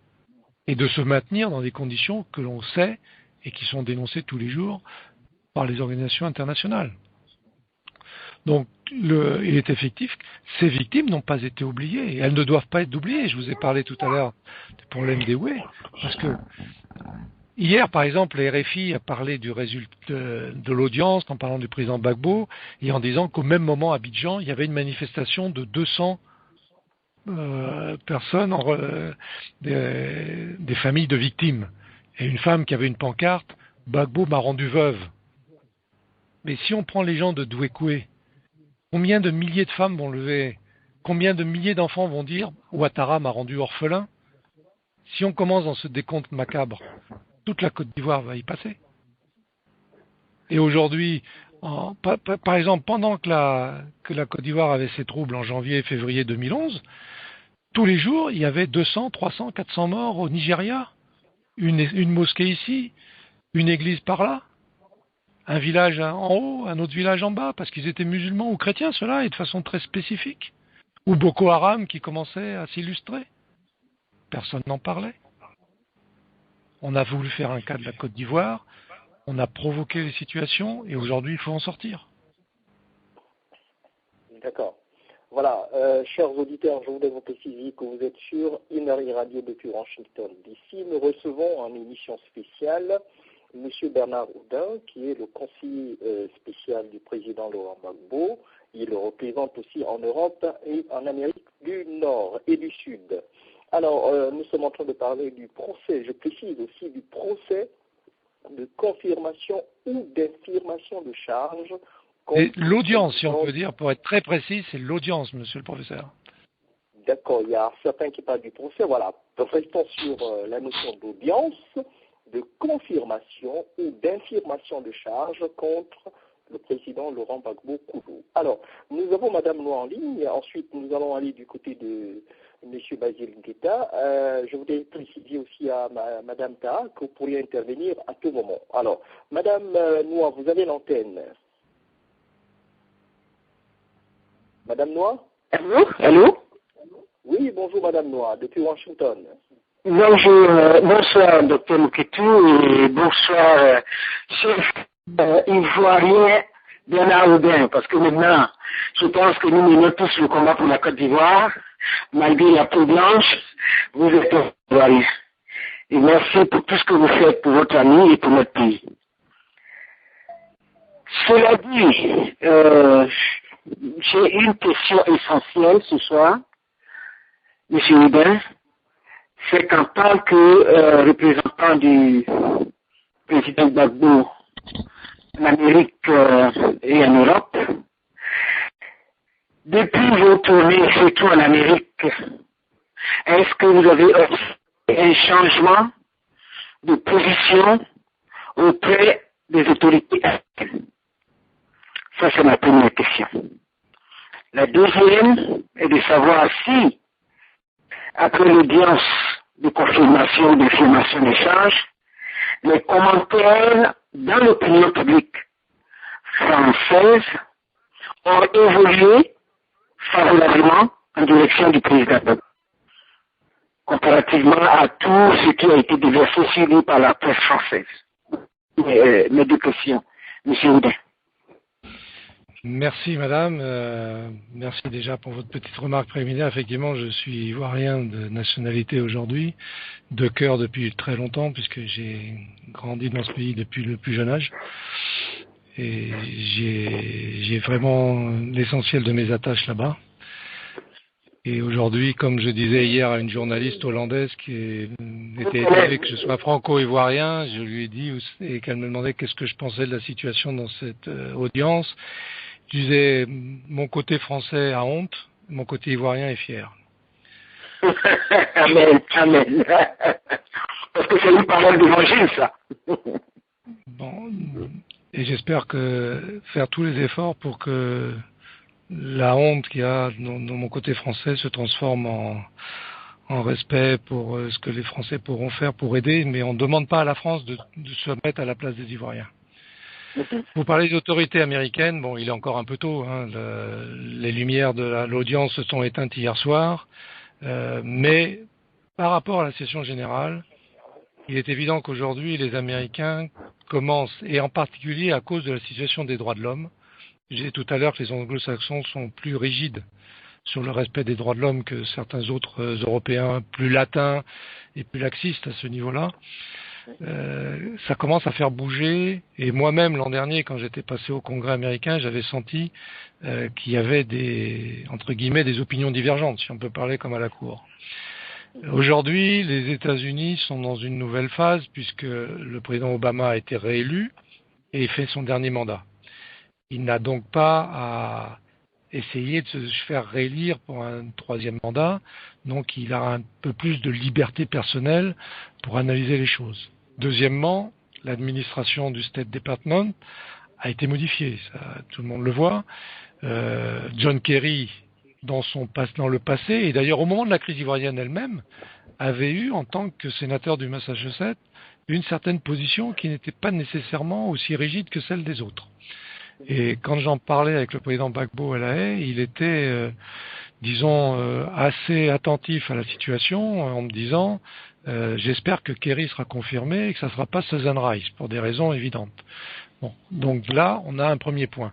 et de se maintenir dans des conditions que l'on sait et qui sont dénoncées tous les jours par les organisations internationales. Donc, il est effectif que ces victimes n'ont pas été oubliées. Et elles ne doivent pas être oubliées. Je vous ai parlé tout à l'heure du problème des Oué, parce que hier, par exemple, la RFI a parlé du résultat de l'audience en parlant du président Gbagbo et en disant qu'au même moment à Abidjan, il y avait une manifestation de 200 personnes, des familles de victimes. Et une femme qui avait une pancarte, Gbagbo m'a rendu veuve. Mais si on prend les gens de Douékoué, combien de milliers de femmes vont lever, combien de milliers d'enfants vont dire Ouattara m'a rendu orphelin? Si on commence dans ce décompte macabre, toute la Côte d'Ivoire va y passer. Et aujourd'hui, par exemple, pendant que la Côte d'Ivoire avait ses troubles en janvier et février 2011, tous les jours, il y avait 200, 300, 400 morts au Nigeria. Une mosquée ici, une église par là, un village en haut, un autre village en bas, parce qu'ils étaient musulmans ou chrétiens, ceux-là, et de façon très spécifique. Ou Boko Haram qui commençait à s'illustrer. Personne n'en parlait. On a voulu faire un cas de la Côte d'Ivoire, on a provoqué les situations, et aujourd'hui, il faut en sortir. D'accord. Voilà, chers auditeurs, je voudrais vous préciser que vous êtes sur Inari Radio depuis Washington. D'ici, nous recevons en émission spéciale M. Bernard Oudin, qui est le conseiller spécial du président Laurent Gbagbo. Il le représente aussi en Europe et en Amérique du Nord et du Sud. Alors, nous sommes en train de parler du procès, je précise aussi du procès de confirmation ou d'infirmation de charge. L'audience, si on peut dire, pour être très précis, c'est l'audience, monsieur le professeur. D'accord, il y a certains qui parlent du procès. Voilà, restons sur la notion d'audience, de confirmation ou d'infirmation de charge contre le président Laurent Gbagbo Koulou. Alors, nous avons Madame Noa en ligne. Ensuite, nous allons aller du côté de Monsieur Basile Ngueta. Je voudrais préciser aussi à Madame Taha que vous pourriez intervenir à tout moment. Alors, Madame Noa, vous avez l'antenne. Madame Noa? Allô? Oui, bonjour Madame Noa, depuis Washington. Bonjour, bonsoir Dr Mouketou et bonsoir chef ivoirien Bernard Oudin, parce que maintenant, je pense que nous menons tous le combat pour la Côte d'Ivoire, malgré la peau blanche, vous êtes ivoirien. Et merci pour tout ce que vous faites pour votre ami et pour notre pays. Cela dit, j'ai une question essentielle ce soir, M. Oudin. C'est qu'en tant que représentant du président Gbagbo en Amérique et en Europe, depuis vos tournées, surtout en Amérique, est-ce que vous avez observé un changement de position auprès des autorités américaines? Ça, c'est ma première question. La deuxième est de savoir si, après l'audience de confirmation ou d'information d'échange, les commentaires dans l'opinion publique française ont évolué favorablement en direction du président Gbagbo, comparativement à tout ce qui a été déversé sur lui par la presse française. Mes deux questions, M. Oudin. Merci madame, merci déjà pour votre petite remarque préliminaire. Effectivement, je suis ivoirien de nationalité aujourd'hui, de cœur depuis très longtemps, puisque j'ai grandi dans ce pays depuis le plus jeune âge. Et j'ai vraiment l'essentiel de mes attaches là-bas. Et aujourd'hui, comme je disais hier à une journaliste hollandaise qui était étonnée que je sois franco-ivoirien, je lui ai dit, et qu'elle me demandait qu'est-ce que je pensais de la situation dans cette audience. Je disais, mon côté français a honte, mon côté ivoirien est fier. Amen, amen. Parce que c'est une parole d'évangile, ça. Bon, et j'espère que faire tous les efforts pour que la honte qu'il y a dans mon côté français se transforme en respect pour ce que les Français pourront faire pour aider, mais on ne demande pas à la France de se mettre à la place des Ivoiriens. Vous parlez des autorités américaines, bon, il est encore un peu tôt, hein, les lumières de l'audience se sont éteintes hier soir, mais par rapport à la session générale, il est évident qu'aujourd'hui, les Américains commencent, et en particulier à cause de la situation des droits de l'homme, je disais tout à l'heure que les anglo-saxons sont plus rigides sur le respect des droits de l'homme que certains autres Européens plus latins et plus laxistes à ce niveau-là. Ça commence à faire bouger, et moi-même l'an dernier, quand j'étais passé au Congrès américain, j'avais senti qu'il y avait des, entre guillemets, des opinions divergentes, si on peut parler comme à la Cour. Aujourd'hui, les États-Unis sont dans une nouvelle phase puisque le président Obama a été réélu et fait son dernier mandat. Il n'a donc pas à essayer de se faire réélire pour un troisième mandat, donc il a un peu plus de liberté personnelle pour analyser les choses. Deuxièmement, l'administration du State Department a été modifiée, ça, tout le monde le voit. John Kerry, dans le passé, et d'ailleurs au moment de la crise ivoirienne elle-même, avait eu, en tant que sénateur du Massachusetts, une certaine position qui n'était pas nécessairement aussi rigide que celle des autres. Et quand j'en parlais avec le président Gbagbo à La Haye, il était, assez attentif à la situation, en me disant j'espère que Kerry sera confirmé et que ça ne sera pas Susan Rice, pour des raisons évidentes. Bon, donc là, on a un premier point.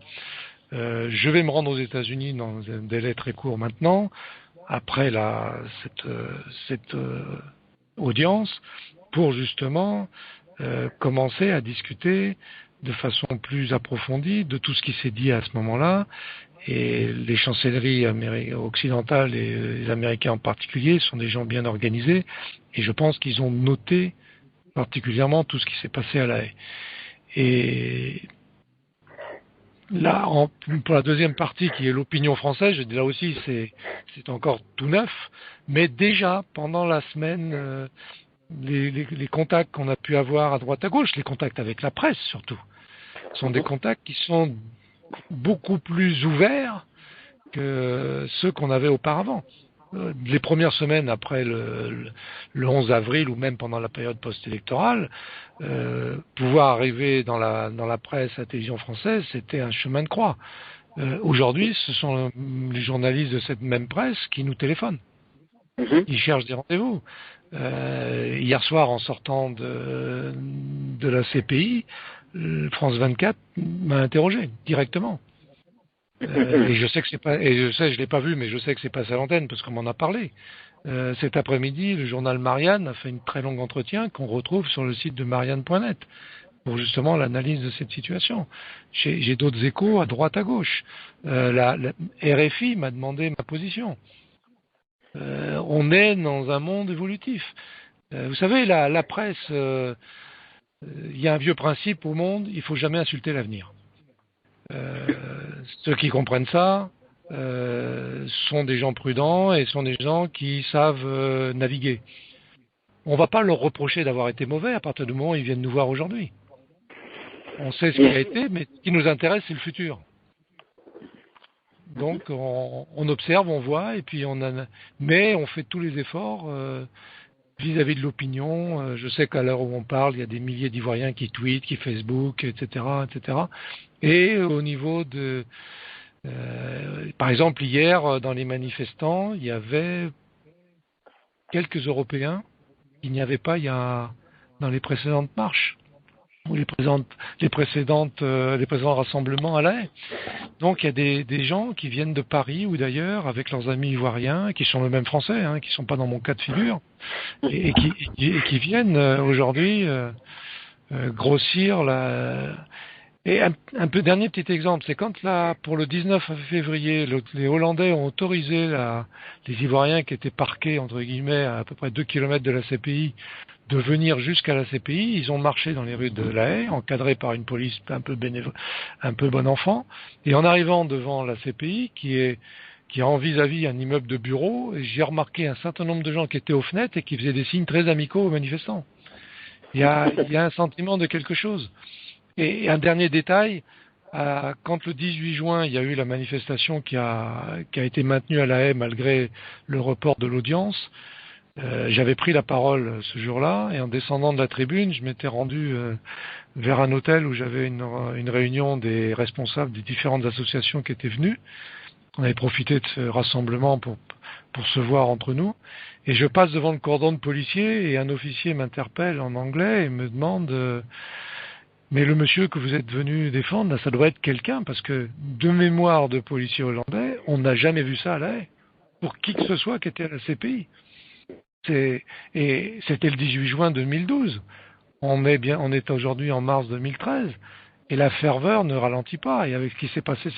Je vais me rendre aux États-Unis dans un délai très court maintenant, après cette audience, pour justement commencer à discuter de façon plus approfondie de tout ce qui s'est dit à ce moment-là. Et les chancelleries occidentales et les Américains en particulier sont des gens bien organisés, et je pense qu'ils ont noté particulièrement tout ce qui s'est passé à La Haye. Et là, pour la deuxième partie, qui est l'opinion française, je dis là aussi, c'est encore tout neuf, mais déjà, pendant la semaine, les contacts qu'on a pu avoir à droite à gauche, les contacts avec la presse surtout, sont des contacts qui sont beaucoup plus ouverts que ceux qu'on avait auparavant. Les premières semaines après le 11 avril ou même pendant la période post-électorale, pouvoir arriver dans la presse, à la télévision française, c'était un chemin de croix. Aujourd'hui, ce sont les journalistes de cette même presse qui nous téléphonent. Ils cherchent des rendez-vous. Hier soir, en sortant de la CPI, France 24 m'a interrogé directement. Et je sais que c'est pas, et je l'ai pas vu, mais je sais que c'est passé à l'antenne parce qu'on m'en a parlé. Cet après-midi, le journal Marianne a fait une très longue entretien qu'on retrouve sur le site de Marianne.net pour justement l'analyse de cette situation. J'ai d'autres échos à droite à gauche. La RFI m'a demandé ma position. On est dans un monde évolutif. Vous savez, la presse, il y a un vieux principe au monde, il faut jamais insulter l'avenir. Ceux qui comprennent ça sont des gens prudents et sont des gens qui savent naviguer. On ne va pas leur reprocher d'avoir été mauvais à partir du moment où ils viennent nous voir aujourd'hui. On sait ce qui a été, mais ce qui nous intéresse, c'est le futur. Donc on observe, on voit, et puis mais on fait tous les efforts vis-à-vis de l'opinion. Je sais qu'à l'heure où on parle, il y a des milliers d'Ivoiriens qui tweetent, qui Facebook, etc., etc. Et au niveau de, par exemple, hier dans les manifestants, il y avait quelques Européens qu'il n'y avait pas dans les précédentes marches ou les précédents rassemblements à La Haye. Donc il y a des gens qui viennent de Paris ou d'ailleurs avec leurs amis ivoiriens, qui sont eux-mêmes français, hein, qui ne sont pas dans mon cas de figure, et qui viennent aujourd'hui grossir la... Et un peu dernier petit exemple, c'est quand pour le 19 février, les Hollandais ont autorisé les Ivoiriens qui étaient parqués, entre guillemets, à peu près 2 km de la CPI, de venir jusqu'à la CPI. Ils ont marché dans les rues de La Haye, encadrés par une police un peu bon enfant. Et en arrivant devant la CPI, qui a en vis-à-vis un immeuble de bureaux, j'ai remarqué un certain nombre de gens qui étaient aux fenêtres et qui faisaient des signes très amicaux aux manifestants. Il y a un sentiment de quelque chose. Et un dernier détail, quand le 18 juin, il y a eu la manifestation qui a été maintenue à La Haye malgré le report de l'audience, J'avais pris la parole ce jour-là et en descendant de la tribune, je m'étais rendu vers un hôtel où j'avais une réunion des responsables des différentes associations qui étaient venus. On avait profité de ce rassemblement pour se voir entre nous. Et je passe devant le cordon de policiers et un officier m'interpelle en anglais et me demande mais le monsieur que vous êtes venu défendre, là, ça doit être quelqu'un, parce que de mémoire de policiers hollandais, on n'a jamais vu ça à La Haye, pour qui que ce soit qui était à la CPI. Et c'était le 18 juin 2012. On est aujourd'hui en mars 2013. Et la ferveur ne ralentit pas. Et avec ce qui s'est passé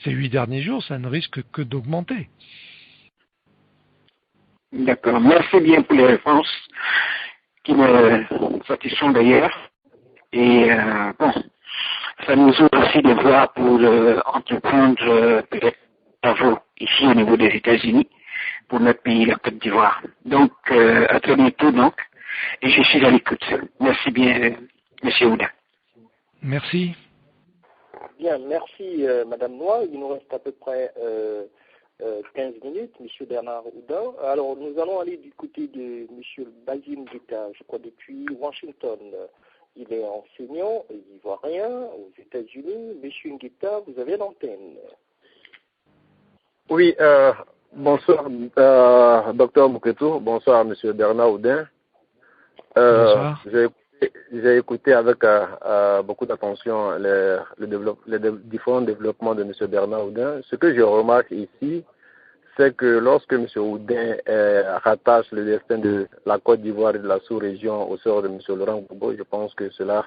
ces 8 derniers jours, ça ne risque que d'augmenter. D'accord. Merci bien pour les réponses qui me satisfont d'ailleurs. Et bon, ça nous ouvre aussi des voies pour entreprendre peut-être travaux ici au niveau des États-Unis pour notre pays, la Côte d'Ivoire. Donc, à très bientôt donc. Et je suis à l'écoute. Merci bien, Monsieur Ouda. Merci. Bien, merci Madame Noir. Il nous reste à peu près 15 minutes, Monsieur Bernard Ouda. Alors, nous allons aller du côté de Monsieur Basile Guetta, je crois depuis Washington. Il est enseignant ivoirien aux États-Unis. Monsieur Ngueta, vous avez l'antenne. Oui, bonsoir, docteur Mouketou. Bonsoir, Monsieur Bernard Oudin. Bonsoir. J'ai écouté avec beaucoup d'attention les différents développements de Monsieur Bernard Oudin. Ce que je remarque ici, c'est que lorsque M. Oudin rattache le destin de la Côte d'Ivoire et de la sous-région au sort de M. Laurent Gbagbo, je pense que cela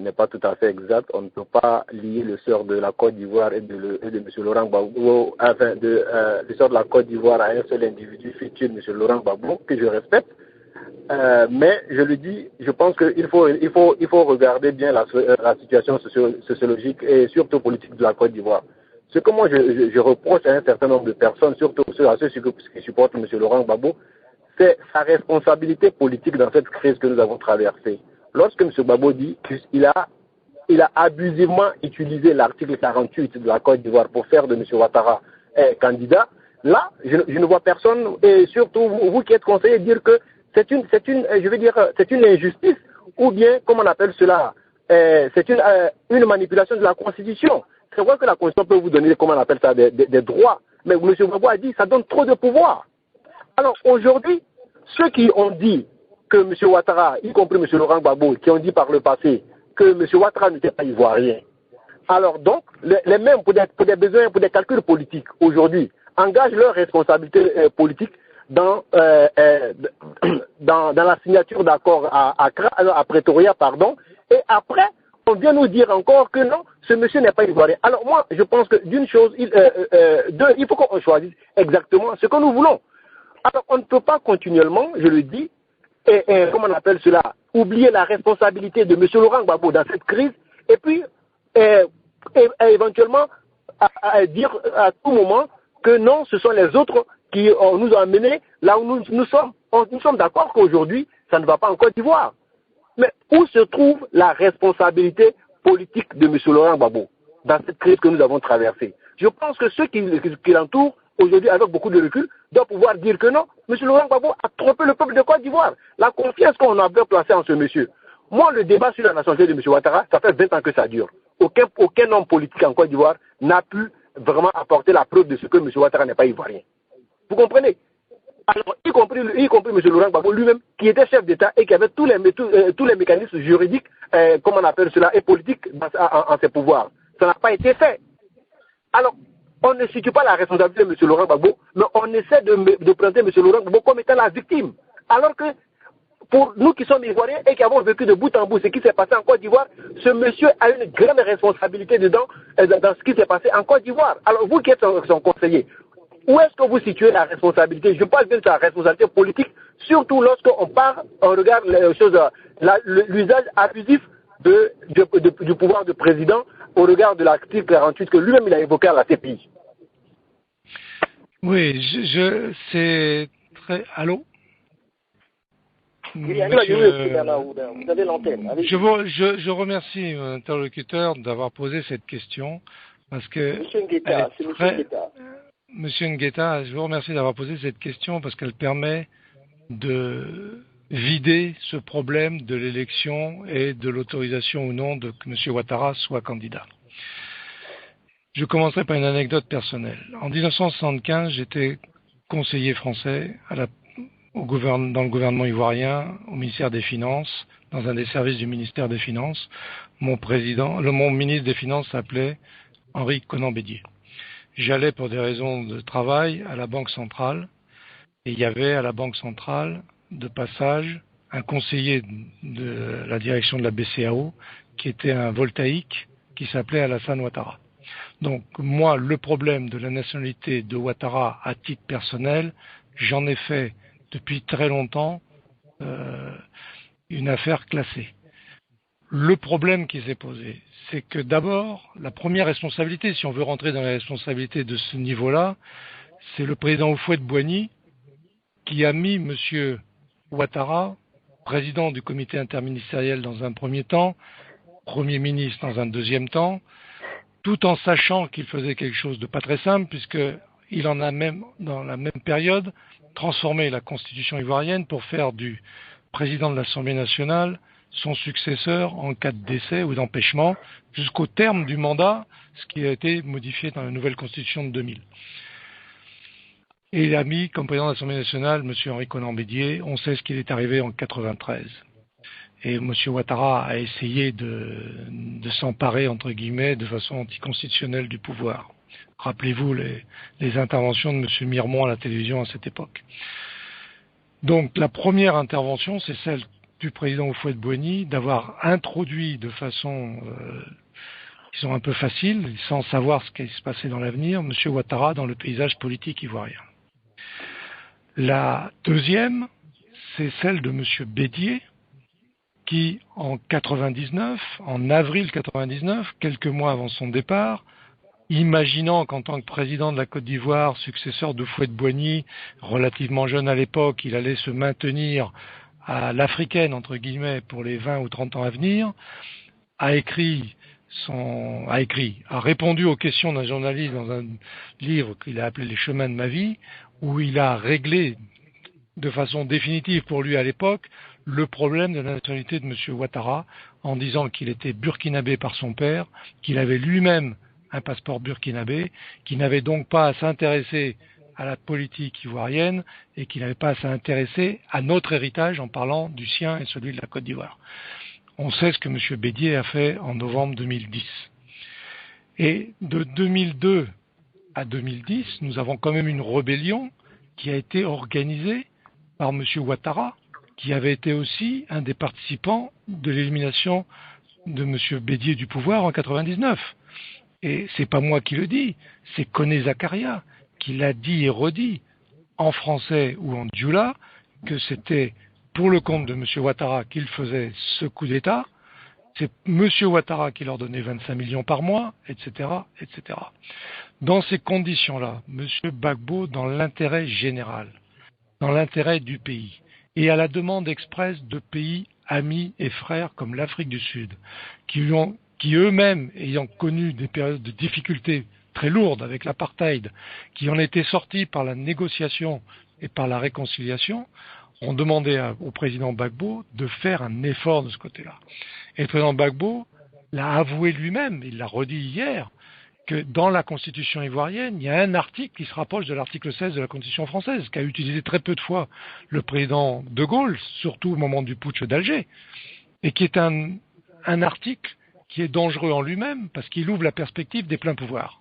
n'est pas tout à fait exact. On ne peut pas lier le sort de la Côte d'Ivoire et de M. Laurent Gbagbo, enfin, le sort de la Côte d'Ivoire à un seul individu futur, M. Laurent Gbagbo, que je respecte. Mais je le dis, je pense qu'il faut regarder bien la situation sociologique et surtout politique de la Côte d'Ivoire. Ce que moi je reproche à un certain nombre de personnes, surtout à ceux qui supportent M. Laurent Gbagbo, c'est sa responsabilité politique dans cette crise que nous avons traversée. Lorsque M. Gbagbo dit qu'il a abusivement utilisé l'article 48 de la Côte d'Ivoire pour faire de M. Ouattara candidat, là, je ne vois personne, et surtout vous qui êtes conseiller, dire que c'est une injustice, ou bien, comment on appelle cela, c'est une manipulation de la Constitution. C'est vrai que la Constitution peut vous donner, comment on appelle ça, des droits. Mais M. Gbagbo a dit, ça donne trop de pouvoir. Alors aujourd'hui, ceux qui ont dit que M. Ouattara, y compris M. Laurent Gbagbo, qui ont dit par le passé que M. Ouattara n'était pas ivoirien. Alors donc, les mêmes, pour des besoins, pour des calculs politiques, aujourd'hui, engagent leur responsabilité politique dans la signature d'accord à Pretoria, pardon, et après, on vient nous dire encore que non, ce monsieur n'est pas ivoirien. Alors moi, je pense que d'une chose, il faut qu'on choisisse exactement ce que nous voulons. Alors on ne peut pas continuellement, je le dis, comment on appelle cela, oublier la responsabilité de monsieur Laurent Gbagbo dans cette crise, et puis éventuellement dire à tout moment que non, ce sont les autres qui nous ont amenés là où nous sommes. Nous sommes d'accord qu'aujourd'hui, ça ne va pas en Côte d'Ivoire. Mais où se trouve la responsabilité politique de M. Laurent Gbagbo dans cette crise que nous avons traversée? Je pense que ceux qui l'entourent aujourd'hui, avec beaucoup de recul, doivent pouvoir dire que non, M. Laurent Gbagbo a trompé le peuple de Côte d'Ivoire. La confiance qu'on avait placée en ce monsieur. Moi, le débat sur la nationalité de M. Ouattara, ça fait 20 ans que ça dure. Aucun homme politique en Côte d'Ivoire n'a pu vraiment apporter la preuve de ce que M. Ouattara n'est pas ivoirien. Vous comprenez? Alors, y compris M. Laurent Gbagbo lui-même, qui était chef d'État et qui avait tous les mécanismes juridiques, comme on appelle cela, et politiques en ses pouvoirs. Ça n'a pas été fait. Alors, on ne situe pas la responsabilité de M. Laurent Gbagbo, mais on essaie de présenter M. Laurent Gbagbo comme étant la victime. Alors que, pour nous qui sommes ivoiriens et qui avons vécu de bout en bout ce qui s'est passé en Côte d'Ivoire, ce monsieur a une grande responsabilité dans ce qui s'est passé en Côte d'Ivoire. Alors, vous qui êtes son conseiller, où est-ce que vous situez la responsabilité? Je parle bien de sa responsabilité politique, surtout lorsqu'on regarde les choses, l'usage abusif du pouvoir de président au regard de l'article 48 que lui-même il a évoqué à la CPI. Oui, c'est très... Allô? Oui, vous avez l'antenne. Je remercie mon interlocuteur d'avoir posé cette question, parce que... Monsieur Ngueta, c'est Monsieur Ngueta. Monsieur Ngueta, je vous remercie d'avoir posé cette question parce qu'elle permet de vider ce problème de l'élection et de l'autorisation ou non de que M. Ouattara soit candidat. Je commencerai par une anecdote personnelle. En 1975, j'étais conseiller français dans le gouvernement ivoirien, au ministère des Finances, dans un des services du ministère des Finances. Mon ministre des Finances s'appelait Henri Conan-Bédier. J'allais pour des raisons de travail à la Banque centrale, et il y avait à la Banque centrale, de passage, un conseiller de la direction de la BCAO, qui était un voltaïque, qui s'appelait Alassane Ouattara. Donc moi, le problème de la nationalité de Ouattara à titre personnel, j'en ai fait depuis très longtemps une affaire classée. Le problème qui s'est posé, c'est que d'abord, la première responsabilité, si on veut rentrer dans la responsabilité de ce niveau-là, c'est le président Houphouët-Boigny qui a mis M. Ouattara, président du comité interministériel dans un premier temps, Premier ministre dans un deuxième temps, tout en sachant qu'il faisait quelque chose de pas très simple, puisqu'il en a même, dans la même période, transformé la constitution ivoirienne pour faire du président de l'Assemblée nationale son successeur en cas de décès ou d'empêchement, jusqu'au terme du mandat, ce qui a été modifié dans la nouvelle constitution de 2000. Et il a mis comme président de l'Assemblée nationale M. Henri Conan-Bédier. On sait ce qu'il est arrivé en 1993. Et M. Ouattara a essayé de s'emparer, entre guillemets, de façon anticonstitutionnelle du pouvoir. Rappelez-vous les interventions de M. Mirmont à la télévision à cette époque. Donc la première intervention, c'est celle du président Houphouët-Boigny, d'avoir introduit de façon, disons un peu facile, sans savoir ce qui se passait dans l'avenir, M. Ouattara dans le paysage politique ivoirien. La deuxième, c'est celle de M. Bédier, qui, en avril 99, quelques mois avant son départ, imaginant qu'en tant que président de la Côte d'Ivoire, successeur de Houphouët-Boigny, relativement jeune à l'époque, il allait se maintenir à l'africaine, entre guillemets, pour les 20 ou 30 ans à venir, a répondu aux questions d'un journaliste dans un livre qu'il a appelé Les chemins de ma vie, où il a réglé de façon définitive pour lui à l'époque le problème de la nationalité de M. Ouattara, en disant qu'il était burkinabé par son père, qu'il avait lui-même un passeport burkinabé, qu'il n'avait donc pas à s'intéresser à la politique ivoirienne et qu'il n'avait pas à s'intéresser à notre héritage en parlant du sien et celui de la Côte d'Ivoire. On sait ce que M. Bédier a fait en novembre 2010. Et de 2002 à 2010, nous avons quand même une rébellion qui a été organisée par M. Ouattara, qui avait été aussi un des participants de l'élimination de M. Bédier du pouvoir en 1999. Et c'est pas moi qui le dis, c'est Koné Zakaria qui l'a dit et redit en français ou en djoula que c'était pour le compte de M. Ouattara qu'il faisait ce coup d'État, c'est M. Ouattara qui leur donnait 25 millions par mois, etc., etc. Dans ces conditions-là, M. Gbagbo, dans l'intérêt général, dans l'intérêt du pays, et à la demande expresse de pays amis et frères comme l'Afrique du Sud, qui eux-mêmes, ayant connu des périodes de difficultés très lourdes avec l'apartheid, qui en étaient sortis par la négociation et par la réconciliation, ont demandé au président Gbagbo de faire un effort de ce côté-là. Et le président Gbagbo l'a avoué lui-même, il l'a redit hier, que dans la Constitution ivoirienne, il y a un article qui se rapproche de l'article 16 de la Constitution française, qu'a utilisé très peu de fois le président de Gaulle, surtout au moment du putsch d'Alger, et qui est un article qui est dangereux en lui-même, parce qu'il ouvre la perspective des pleins pouvoirs.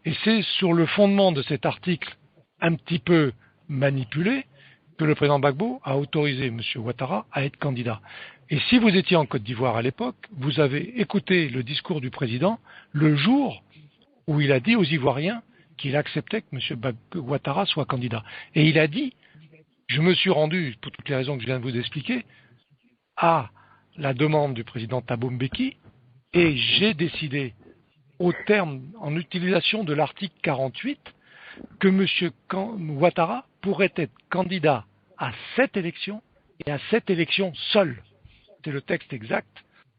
Et c'est sur le fondement de cet article un petit peu manipulé que le président Gbagbo a autorisé M. Ouattara à être candidat. Et si vous étiez en Côte d'Ivoire à l'époque, vous avez écouté le discours du président le jour où il a dit aux Ivoiriens qu'il acceptait que M. Ouattara soit candidat. Et il a dit, je me suis rendu, pour toutes les raisons que je viens de vous expliquer, à la demande du président Thabo Mbeki, et j'ai décidé, au terme, en utilisation de l'article 48, que M. Ouattara pourrait être candidat à cette élection et à cette élection seul. C'est le texte exact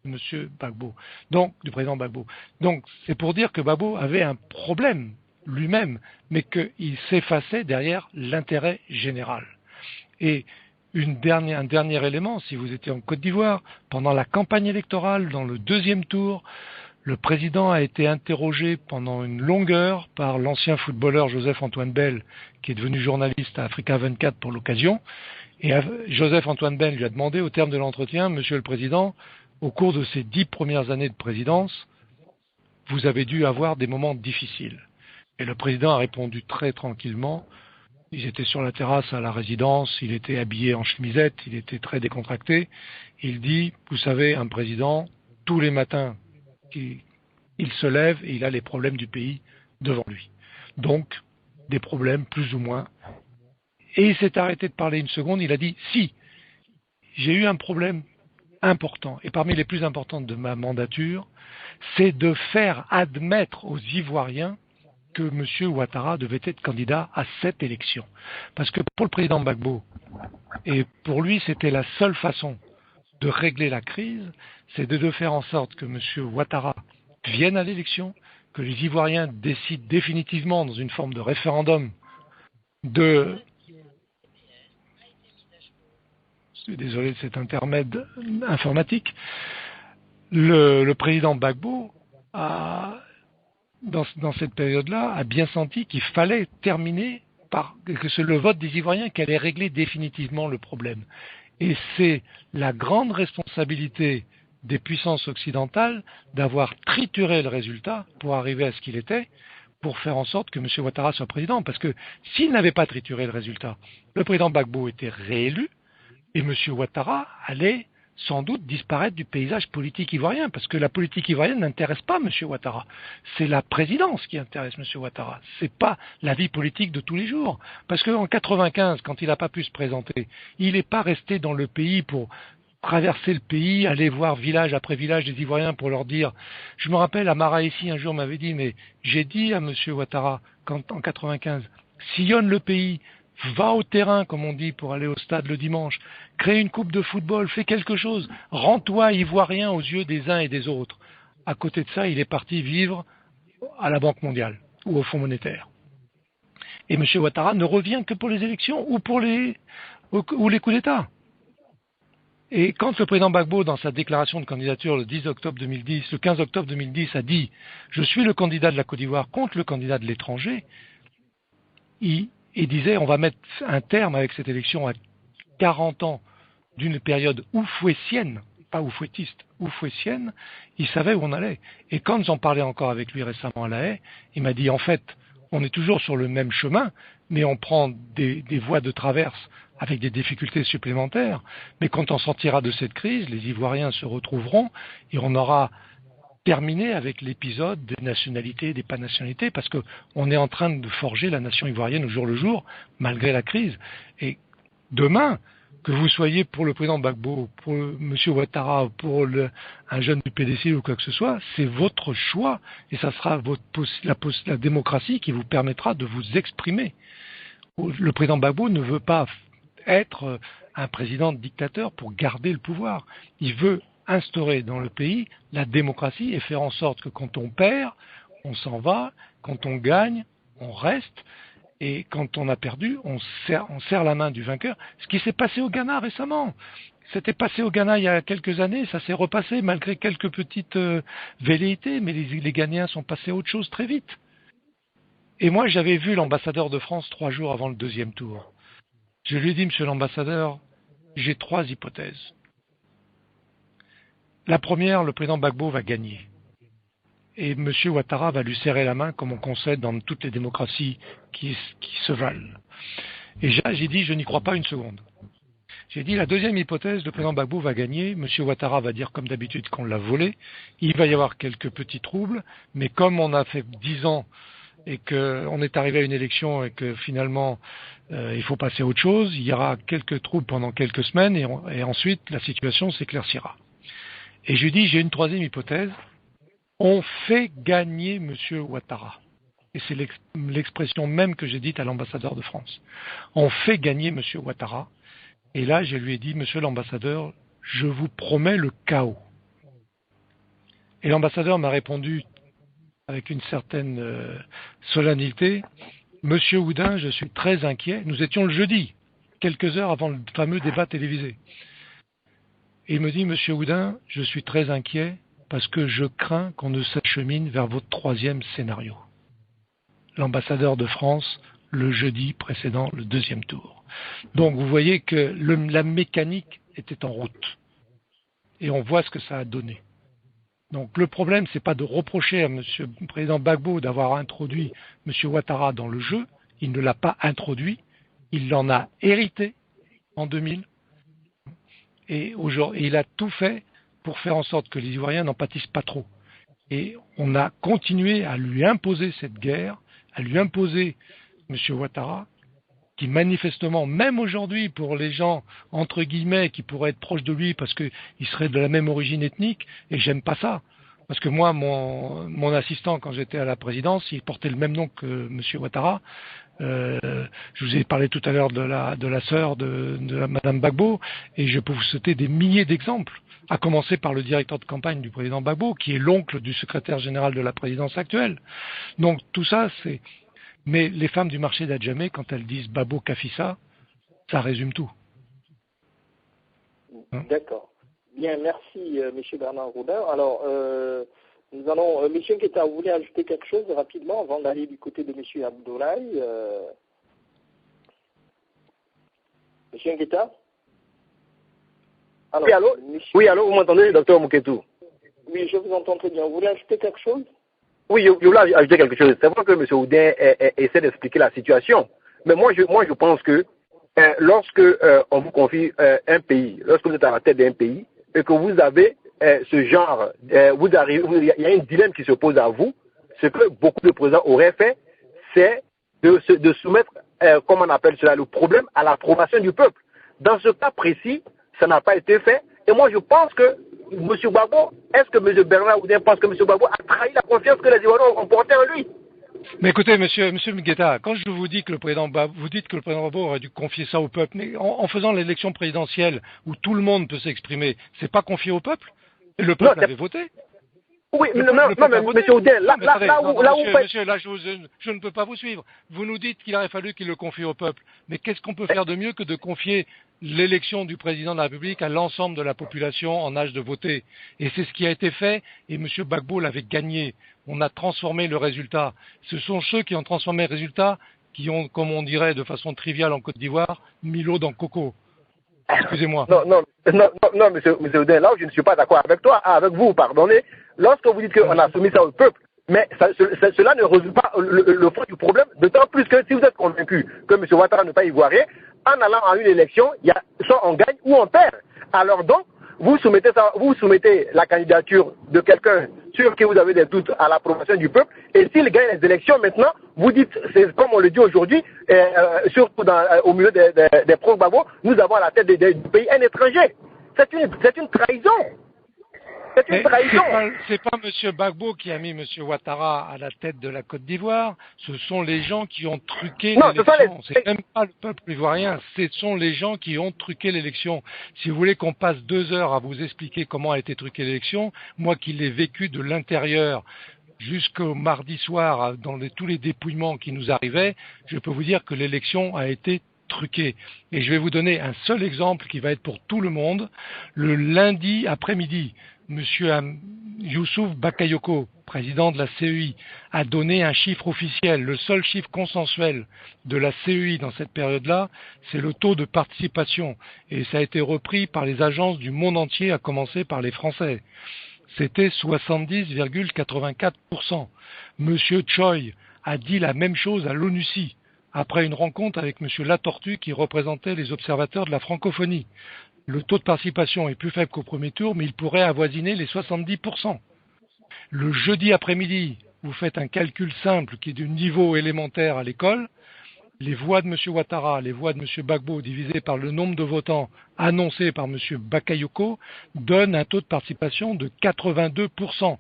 de M. Gbagbo, donc du président Gbagbo. Donc c'est pour dire que Gbagbo avait un problème lui-même, mais qu'il s'effaçait derrière l'intérêt général. Et un dernier élément, si vous étiez en Côte d'Ivoire, pendant la campagne électorale, dans le deuxième tour, le président a été interrogé pendant une longue heure par l'ancien footballeur Joseph-Antoine Bell, qui est devenu journaliste à Africa 24 pour l'occasion. Et Joseph-Antoine Bell lui a demandé, au terme de l'entretien, Monsieur le Président, au cours de ces 10 premières années de présidence, vous avez dû avoir des moments difficiles. Et le président a répondu très tranquillement. Ils étaient sur la terrasse à la résidence, il était habillé en chemisette, il était très décontracté. Il dit, vous savez, un président, tous les matins, il se lève et il a les problèmes du pays devant lui. Donc, des problèmes plus ou moins. Et il s'est arrêté de parler une seconde, il a dit, si, j'ai eu un problème important, et parmi les plus importants de ma mandature, c'est de faire admettre aux Ivoiriens que M. Ouattara devait être candidat à cette élection. Parce que pour le président Gbagbo, et pour lui c'était la seule façon de régler la crise, c'est de faire en sorte que M. Ouattara vienne à l'élection, que les Ivoiriens décident définitivement dans une forme de référendum de... Je suis désolé de cet intermède informatique. Le président Gbagbo a, dans cette période-là, a bien senti qu'il fallait terminer que c'est le vote des Ivoiriens qui allait régler définitivement le problème. Et c'est la grande responsabilité des puissances occidentales d'avoir trituré le résultat pour arriver à ce qu'il était, pour faire en sorte que M. Ouattara soit président. Parce que s'il n'avait pas trituré le résultat, le président Gbagbo était réélu et M. Ouattara allait sans doute disparaître du paysage politique ivoirien, parce que la politique ivoirienne n'intéresse pas M. Ouattara. C'est la présidence qui intéresse M. Ouattara. C'est pas la vie politique de tous les jours. Parce qu'en 95, quand il n'a pas pu se présenter, il n'est pas resté dans le pays pour traverser le pays, aller voir village après village des Ivoiriens pour leur dire... Je me rappelle, Amara ici un jour m'avait dit, mais j'ai dit à M. Ouattara, en 95, sillonne le pays, va au terrain, comme on dit, pour aller au stade le dimanche, crée une coupe de football, fais quelque chose, rends-toi ivoirien aux yeux des uns et des autres. À côté de ça, il est parti vivre à la Banque mondiale ou au Fonds monétaire. Et M. Ouattara ne revient que pour les élections ou pour les coups d'État. Et quand le président Gbagbo, dans sa déclaration de candidature le 15 octobre 2010, a dit « Je suis le candidat de la Côte d'Ivoire contre le candidat de l'étranger », il disait « On va mettre un terme avec cette élection à 40 ans d'une période oufouessienne, pas oufouettiste, oufouessienne », il savait où on allait. Et quand j'en parlais encore avec lui récemment à La Haye, il m'a dit « En fait, on est toujours sur le même chemin, mais on prend des voies de traverse avec des difficultés supplémentaires. Mais quand on sortira de cette crise, les Ivoiriens se retrouveront et on aura terminé avec l'épisode des nationalités et des pas-nationalités, parce qu'on est en train de forger la nation ivoirienne au jour le jour, malgré la crise. Et demain, que vous soyez pour le président Gbagbo, pour M. Ouattara, pour un jeune du PDC ou quoi que ce soit, c'est votre choix et ça sera la démocratie qui vous permettra de vous exprimer. Le président Gbagbo ne veut pas être un président dictateur pour garder le pouvoir. Il veut instaurer dans le pays la démocratie et faire en sorte que quand on perd, on s'en va, quand on gagne, on reste, et quand on a perdu, on serre la main du vainqueur. Ce qui s'est passé au Ghana récemment. C'était passé au Ghana il y a quelques années, ça s'est repassé malgré quelques petites velléités, mais les Ghanéens sont passés à autre chose très vite. Et moi, j'avais vu l'ambassadeur de France 3 jours avant le deuxième tour. Je lui ai dit, monsieur l'ambassadeur, j'ai 3 hypothèses. La première, le président Gbagbo va gagner. Et M. Ouattara va lui serrer la main comme on concède dans toutes les démocraties qui se valent. Et j'ai dit, je n'y crois pas une seconde. J'ai dit, la deuxième hypothèse, le président Gbagbo va gagner, M. Ouattara va dire comme d'habitude qu'on l'a volé, il va y avoir quelques petits troubles, mais comme on a fait 10 ans et qu'on est arrivé à une élection et que finalement il faut passer à autre chose, il y aura quelques troubles pendant quelques semaines et ensuite la situation s'éclaircira. Et je lui dis, j'ai une troisième hypothèse, on fait gagner M. Ouattara. Et c'est l'expression même que j'ai dite à l'ambassadeur de France. On fait gagner M. Ouattara. Et là, je lui ai dit, monsieur l'ambassadeur, je vous promets le chaos. Et l'ambassadeur m'a répondu avec une certaine solennité, monsieur Oudin, je suis très inquiet. Nous étions le jeudi. quelques heures avant le fameux débat télévisé. Et il me dit, Monsieur Oudin, je suis très inquiet parce que je crains qu'on ne s'achemine vers votre troisième scénario. L'ambassadeur de France, le jeudi précédent le deuxième tour. Donc vous voyez que la mécanique était en route. Et on voit ce que ça a donné. Donc le problème, c'est pas de reprocher à Monsieur le Président Gbagbo d'avoir introduit Monsieur Ouattara dans le jeu. Il ne l'a pas introduit. Il l'en a hérité en 2000. Et il a tout fait pour faire en sorte que les Ivoiriens n'en pâtissent pas trop. Et on a continué à lui imposer cette guerre, à lui imposer M. Ouattara, qui manifestement, même aujourd'hui, pour les gens, entre guillemets, qui pourraient être proches de lui parce qu'ils seraient de la même origine ethnique, et j'aime pas ça. Parce que moi, mon assistant, quand j'étais à la présidence, il portait le même nom que M. Ouattara. Je vous ai parlé tout à l'heure de la sœur de Mme Gbagbo, et je peux vous citer des milliers d'exemples, à commencer par le directeur de campagne du président Gbagbo, qui est l'oncle du secrétaire général de la présidence actuelle. Donc tout ça, c'est... Mais les femmes du marché d'Adjamé, quand elles disent Babo Kafissa, ça résume tout. D'accord. Bien, merci, M. Bernard Roudin. Alors, nous allons... M. Ngueta, vous voulez ajouter quelque chose rapidement avant d'aller du côté de M. Abdoulaye M. Ngueta? Oui, allô? Oui, allô, vous m'entendez, docteur Mouketou? Oui, je vous entends très bien. Vous voulez ajouter quelque chose? Oui, je voulais ajouter quelque chose. C'est vrai que M. Oudin essaie d'expliquer la situation. Mais moi, je pense que lorsque on vous confie un pays, lorsque vous êtes à la tête d'un pays, et que vous avez ce genre, il y a un dilemme qui se pose à vous. Ce que beaucoup de présidents auraient fait, c'est de soumettre, comment on appelle cela, le problème à l'approbation du peuple. Dans ce cas précis, ça n'a pas été fait. Et moi, je pense que M. Gbagbo, est-ce que M. Bernard Oudin pense que M. Gbagbo a trahi la confiance que les Ivoiriens ont portée en lui? Mais écoutez, monsieur Ngueta, quand je vous dis que le président Gbagbo aurait dû confier ça au peuple, mais en faisant l'élection présidentielle où tout le monde peut s'exprimer, c'est pas confié au peuple? Et le peuple avait voté? Oui, mais M. Oudin, monsieur, là, je ne peux pas vous suivre. Vous nous dites qu'il aurait fallu qu'il le confie au peuple. Mais qu'est-ce qu'on peut faire de mieux que de confier l'élection du président de la République à l'ensemble de la population en âge de voter? Et c'est ce qui a été fait, et M. Gbagbo l'avait gagné. On a transformé le résultat. Ce sont ceux qui ont transformé le résultat qui ont, comme on dirait de façon triviale en Côte d'Ivoire, mis l'eau dans le coco. Excusez-moi. Non, M. Oudin, là où je ne suis pas d'accord avec vous, pardonnez. Lorsque vous dites qu'on a soumis ça au peuple, mais cela ne résout pas le fond du problème, d'autant plus que si vous êtes convaincu que M. Ouattara n'est pas ivoirien, en allant à une élection, il y a soit on gagne ou on perd. Alors donc, vous soumettez la candidature de quelqu'un sur qui vous avez des doutes à l'approbation du peuple, et s'il gagne les élections maintenant, vous dites, c'est comme on le dit aujourd'hui, surtout au milieu des pro-Gbagbo, nous avons à la tête du pays un étranger. C'est une trahison. C'est une trahison. C'est pas M. Gbagbo qui a mis M. Ouattara à la tête de la Côte d'Ivoire. Ce sont les gens qui ont truqué l'élection. C'est même pas le peuple ivoirien. Ce sont les gens qui ont truqué l'élection. Si vous voulez qu'on passe 2 heures à vous expliquer comment a été truquée l'élection, moi qui l'ai vécu de l'intérieur jusqu'au mardi soir, dans tous les dépouillements qui nous arrivaient, je peux vous dire que l'élection a été truquée. Et je vais vous donner un seul exemple qui va être pour tout le monde. Le lundi après-midi, Monsieur Youssouf Bakayoko, président de la CEI, a donné un chiffre officiel. Le seul chiffre consensuel de la CEI dans cette période-là, c'est le taux de participation. Et ça a été repris par les agences du monde entier, à commencer par les Français. C'était 70,84%. Monsieur Choi a dit la même chose à l'ONUCI, après une rencontre avec Monsieur Latortue qui représentait les observateurs de la francophonie. Le taux de participation est plus faible qu'au premier tour, mais il pourrait avoisiner les 70%. Le jeudi après-midi, vous faites un calcul simple qui est du niveau élémentaire à l'école. Les voix de M. Ouattara, les voix de M. Gbagbo divisées par le nombre de votants annoncés par M. Bakayoko donnent un taux de participation de 82%.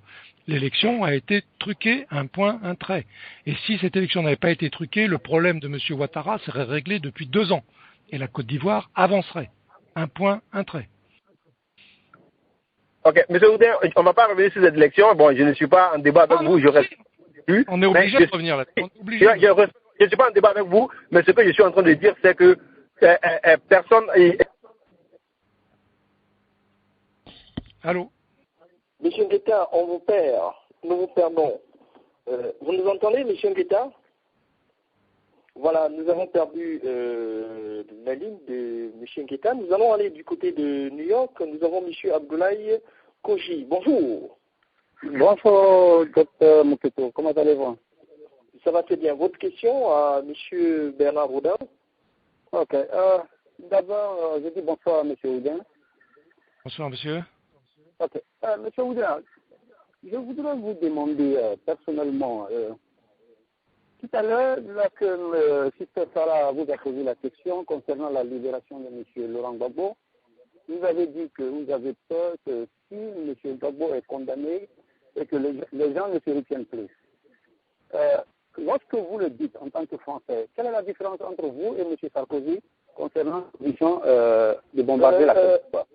L'élection a été truquée, un point, un trait. Et si cette élection n'avait pas été truquée, le problème de M. Ouattara serait réglé depuis 2 ans. Et la Côte d'Ivoire avancerait. Un point, un trait. Ok, M. Oudin, on ne va pas revenir sur cette élection. Bon, je ne suis pas en débat avec vous, je reste plus. On est obligé de revenir là-dessus. Je ne suis pas en débat avec vous, mais ce que je suis en train de dire, c'est que personne. Allô? Monsieur Ngueta, on vous perd. Nous vous perdons. Vous nous entendez, monsieur Ngueta? Voilà, nous avons perdu la ligne de monsieur Ngueta. Nous allons aller du côté de New York. Nous avons monsieur Abdoulaye Koji. Bonjour. Bonjour, docteur Muketo. Comment allez-vous? Ça va très bien. Votre question à monsieur Bernard Oudin? Ok. D'abord, je dis bonsoir à monsieur Oudin. Bonsoir, monsieur. Ok. Monsieur Oudin, je voudrais vous demander personnellement, tout à l'heure, lorsque Sister Sarah vous a posé la question concernant la libération de monsieur Laurent Gbagbo, vous avez dit que vous avez peur que si monsieur Gbagbo est condamné et que les gens ne se retiennent plus. Lorsque vous le dites en tant que Français, quelle est la différence entre vous et monsieur Sarkozy concernant la mission de bombarder la Côte d'Ivoire?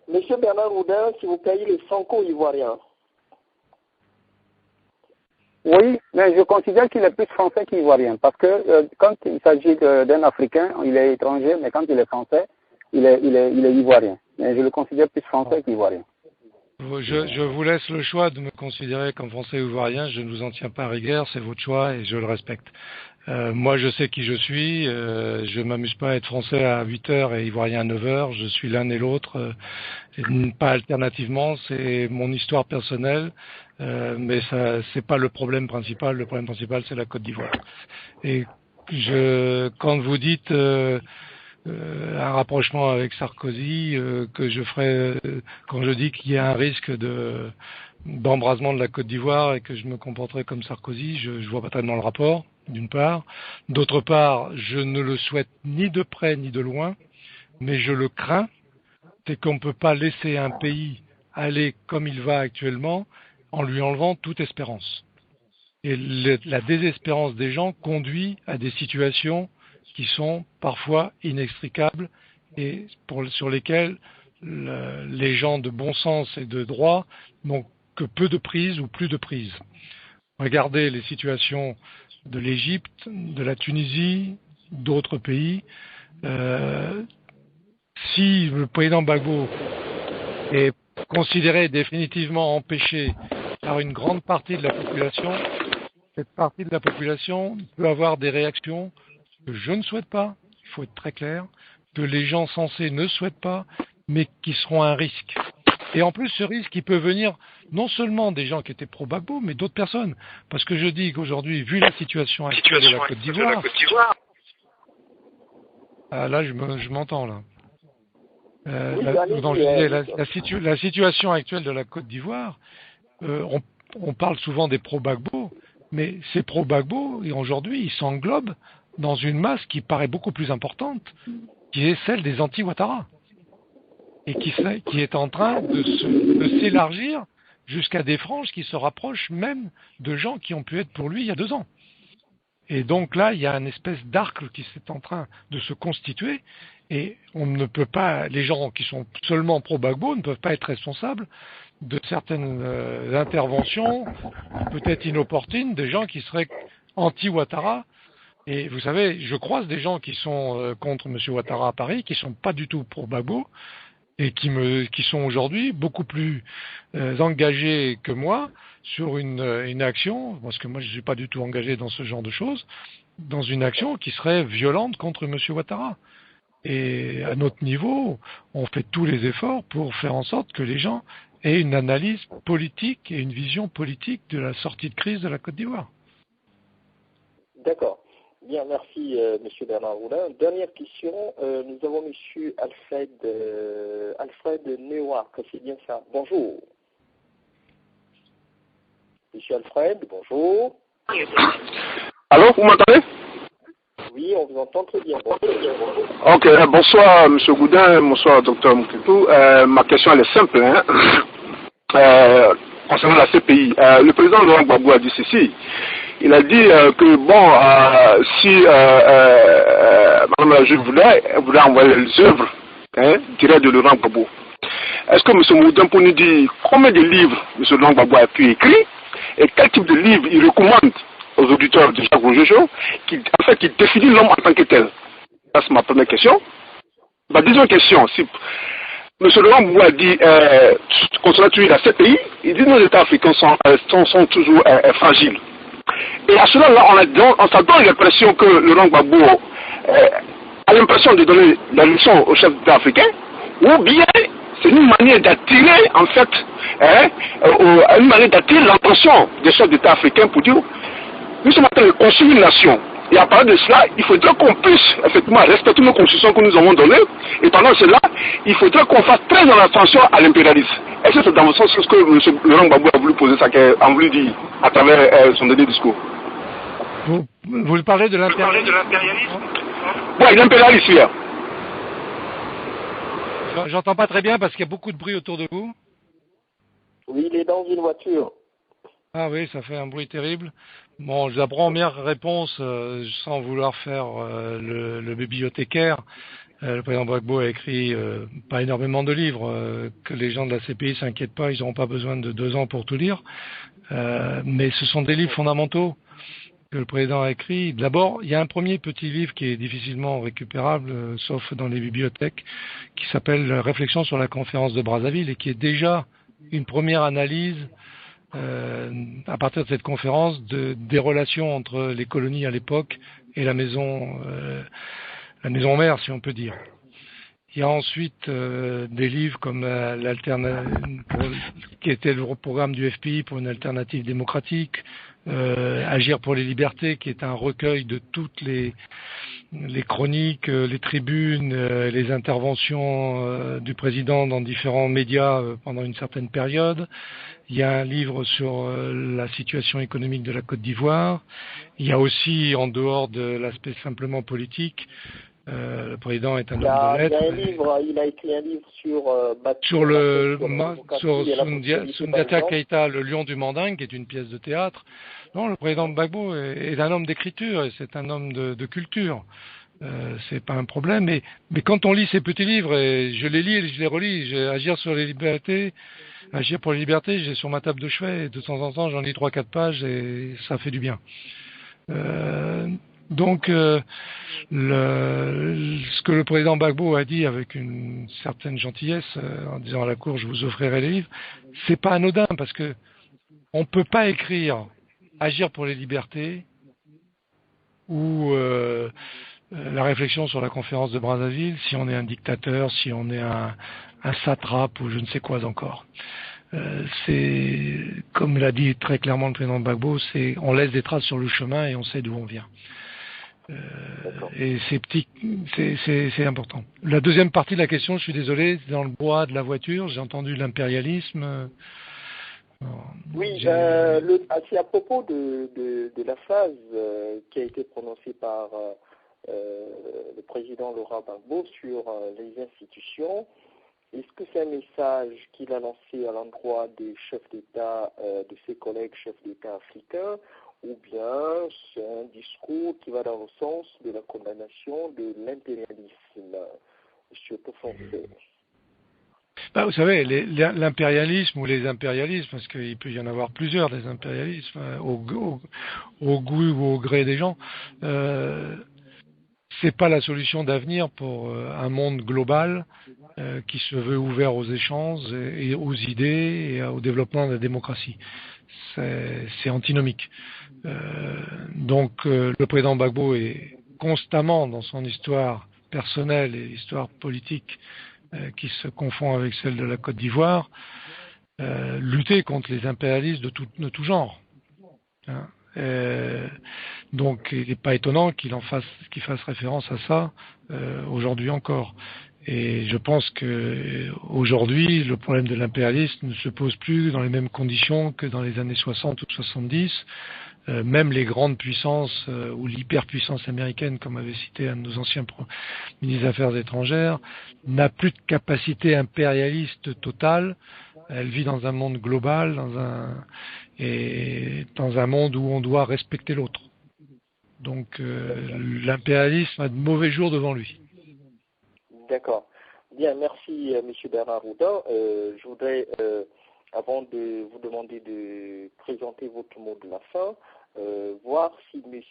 Monsieur Bernard Oudin, si vous payez les franco-ivoiriens. Oui, mais je considère qu'il est plus français qu'ivoirien, parce que quand il s'agit d'un Africain, il est étranger, mais quand il est français, il est ivoirien. Mais je le considère plus français qu'ivoirien. Je vous laisse le choix de me considérer comme français ou ivoirien. Je ne vous en tiens pas rigueur, c'est votre choix et je le respecte. Moi, je sais qui je suis. Je ne m'amuse pas à être français à 8h et ivoirien à 9h. Je suis l'un et l'autre, pas alternativement. C'est mon histoire personnelle, mais ça, c'est pas le problème principal. Le problème principal, c'est la Côte d'Ivoire. Et quand vous dites un rapprochement avec Sarkozy, que je ferai quand je dis qu'il y a un risque d'embrasement de la Côte d'Ivoire et que je me comporterai comme Sarkozy, je vois pas tellement le rapport, d'une part. D'autre part, je ne le souhaite ni de près ni de loin, mais je le crains, c'est qu'on ne peut pas laisser un pays aller comme il va actuellement en lui enlevant toute espérance. Et la désespérance des gens conduit à des situations qui sont parfois inextricables et sur lesquelles les gens de bon sens et de droit n'ont que peu de prise ou plus de prise. Regardez les situations de l'Égypte, de la Tunisie, d'autres pays. Si le président Gbagbo est considéré définitivement empêché par une grande partie de la population, cette partie de la population peut avoir des réactions que je ne souhaite pas, il faut être très clair, que les gens censés ne souhaitent pas, mais qui seront un risque. Et en plus, ce risque, il peut venir non seulement des gens qui étaient pro-Gbagbo, mais d'autres personnes. Parce que je dis qu'aujourd'hui, vu la situation actuelle de la Côte d'Ivoire... là, je m'entends, là. La situation actuelle de la Côte d'Ivoire, on parle souvent des pro-Gbagbo, mais ces pro-Gbagbo, aujourd'hui, ils s'englobent dans une masse qui paraît beaucoup plus importante, qui est celle des anti-Ouattara, et qui est en train de s'élargir jusqu'à des franges qui se rapprochent même de gens qui ont pu être pour lui il y a 2 ans. Et donc là, il y a une espèce d'arc qui est en train de se constituer, et on ne peut pas, les gens qui sont seulement pro-Gbagbo ne peuvent pas être responsables de certaines interventions, peut-être inopportunes, des gens qui seraient anti-Ouattara. Et vous savez, je croise des gens qui sont contre M. Ouattara à Paris, qui ne sont pas du tout pour Gbagbo, et qui sont aujourd'hui beaucoup plus engagés que moi sur une action, parce que moi je ne suis pas du tout engagé dans ce genre de choses, dans une action qui serait violente contre M. Ouattara. Et à notre niveau, on fait tous les efforts pour faire en sorte que les gens aient une analyse politique et une vision politique de la sortie de crise de la Côte d'Ivoire. D'accord. Bien, merci Monsieur Bernard Roulin. Dernière question, nous avons Monsieur Alfred Newark, c'est bien ça. Bonjour. Monsieur Alfred, bonjour. Allô, vous m'entendez? Oui, on vous entend très bien. Bonjour. Ok, bonsoir Monsieur Goudin, bonsoir Docteur Muketo. Ma question elle est simple. Concernant la CPI, le président Laurent Gbagbo a dit ceci. Il a dit que bon, si Madame la juge voulait envoyer les œuvres directes de Laurent Gbagbo, est-ce que M. Moudin peut nous dire combien de livres M. Laurent Gbagbo a pu écrire et quel type de livre il recommande aux auditeurs de Jacques Rougeau qui définit l'homme en tant que tel? Ça, c'est ma première question. Ma deuxième question, si M. Laurent Gbagbo a dit, concernant la CPI, il dit que nos États africains sont toujours fragiles. Et à cela, là, on s'en donne l'impression que Laurent Gbagbo a l'impression de donner la leçon aux chefs d'État africains, ou bien c'est une manière d'attirer, en fait, une manière d'attirer l'attention des chefs d'État africains pour dire, nous sommes en train de construire une nation. Et à part de cela, il faudrait qu'on puisse effectivement respecter nos constitutions que nous avons données. Et pendant cela, il faudrait qu'on fasse très attention à l'impérialisme. Est-ce que c'est dans le sens que M. Laurent Gbagbo a voulu poser ça, a voulu dire à travers son dernier discours? Vous parlez de l'impérialisme? Oui, l'impérialisme, hier. J'entends pas très bien parce qu'il y a beaucoup de bruit autour de vous. Oui, il est dans une voiture. Ah oui, ça fait un bruit terrible. Bon, la première réponse, sans vouloir faire le bibliothécaire, le président Gbagbo a écrit pas énormément de livres, que les gens de la CPI s'inquiètent pas, ils n'auront pas besoin de 2 ans pour tout lire, mais ce sont des livres fondamentaux que le président a écrit. D'abord, il y a un premier petit livre qui est difficilement récupérable, sauf dans les bibliothèques, qui s'appelle Réflexion sur la conférence de Brazzaville et qui est déjà une première analyse à partir de cette conférence des relations entre les colonies à l'époque et la maison mère, si on peut dire. Il y a ensuite des livres comme qui était le programme du FPI pour une alternative démocratique, Agir pour les libertés, qui est un recueil de toutes les chroniques, les tribunes, les interventions du président dans différents médias pendant une certaine période. Il y a un livre sur la situation économique de la Côte d'Ivoire. Il y a aussi, en dehors de l'aspect simplement politique, le président est un homme de lettres. Il a écrit un livre sur Soundiata Keïta, Le Lion du Mandingue, qui est une pièce de théâtre. Non, le président Gbagbo est un homme d'écriture et c'est un homme de culture. C'est pas un problème. Mais quand on lit ces petits livres, et je les lis et je les relis, Agir pour les libertés, j'ai sur ma table de chevet et de temps en temps j'en lis 3-4 pages et ça fait du bien. Donc, ce que le président Gbagbo a dit avec une certaine gentillesse, en disant à la Cour, je vous offrirai les livres, c'est pas anodin parce que on peut pas écrire Agir pour les libertés ou la réflexion sur la conférence de Brazzaville si on est un dictateur, si on est un satrape ou je ne sais quoi encore. C'est, comme l'a dit très clairement le président Gbagbo, on laisse des traces sur le chemin et on sait d'où on vient. Et c'est important. La deuxième partie de la question, je suis désolé, c'est dans le bois de la voiture, j'ai entendu l'impérialisme. Oui, c'est à propos de la phrase qui a été prononcée par le président Laurent Gbagbo sur les institutions. Est-ce que c'est un message qu'il a lancé à l'endroit des chefs d'État, de ses collègues chefs d'État africains, ou bien c'est un discours qui va dans le sens de la condamnation de l'impérialisme, surtout français? Vous savez, l'impérialisme ou les impérialismes, parce qu'il peut y en avoir plusieurs des impérialismes, au goût ou au gré des gens, c'est pas la solution d'avenir pour un monde global qui se veut ouvert aux échanges et aux idées et au développement de la démocratie. C'est antinomique. Donc le président Gbagbo est constamment dans son histoire personnelle et l'histoire politique qui se confond avec celle de la Côte d'Ivoire, lutter contre les impérialistes de tout genre. Hein. Donc il n'est pas étonnant qu'il fasse référence à ça aujourd'hui encore. Et je pense que aujourd'hui, le problème de l'impérialisme ne se pose plus dans les mêmes conditions que dans les années 60 ou 70. Même les grandes puissances ou l'hyperpuissance américaine, comme avait cité un de nos anciens ministres des Affaires étrangères, n'a plus de capacité impérialiste totale. Elle vit dans un monde global, dans un monde où on doit respecter l'autre. Donc l'impérialisme a de mauvais jours devant lui. D'accord. Bien, merci M. Bernard Roudin. Je voudrais avant de vous demander de présenter votre mot de la fin, voir si M.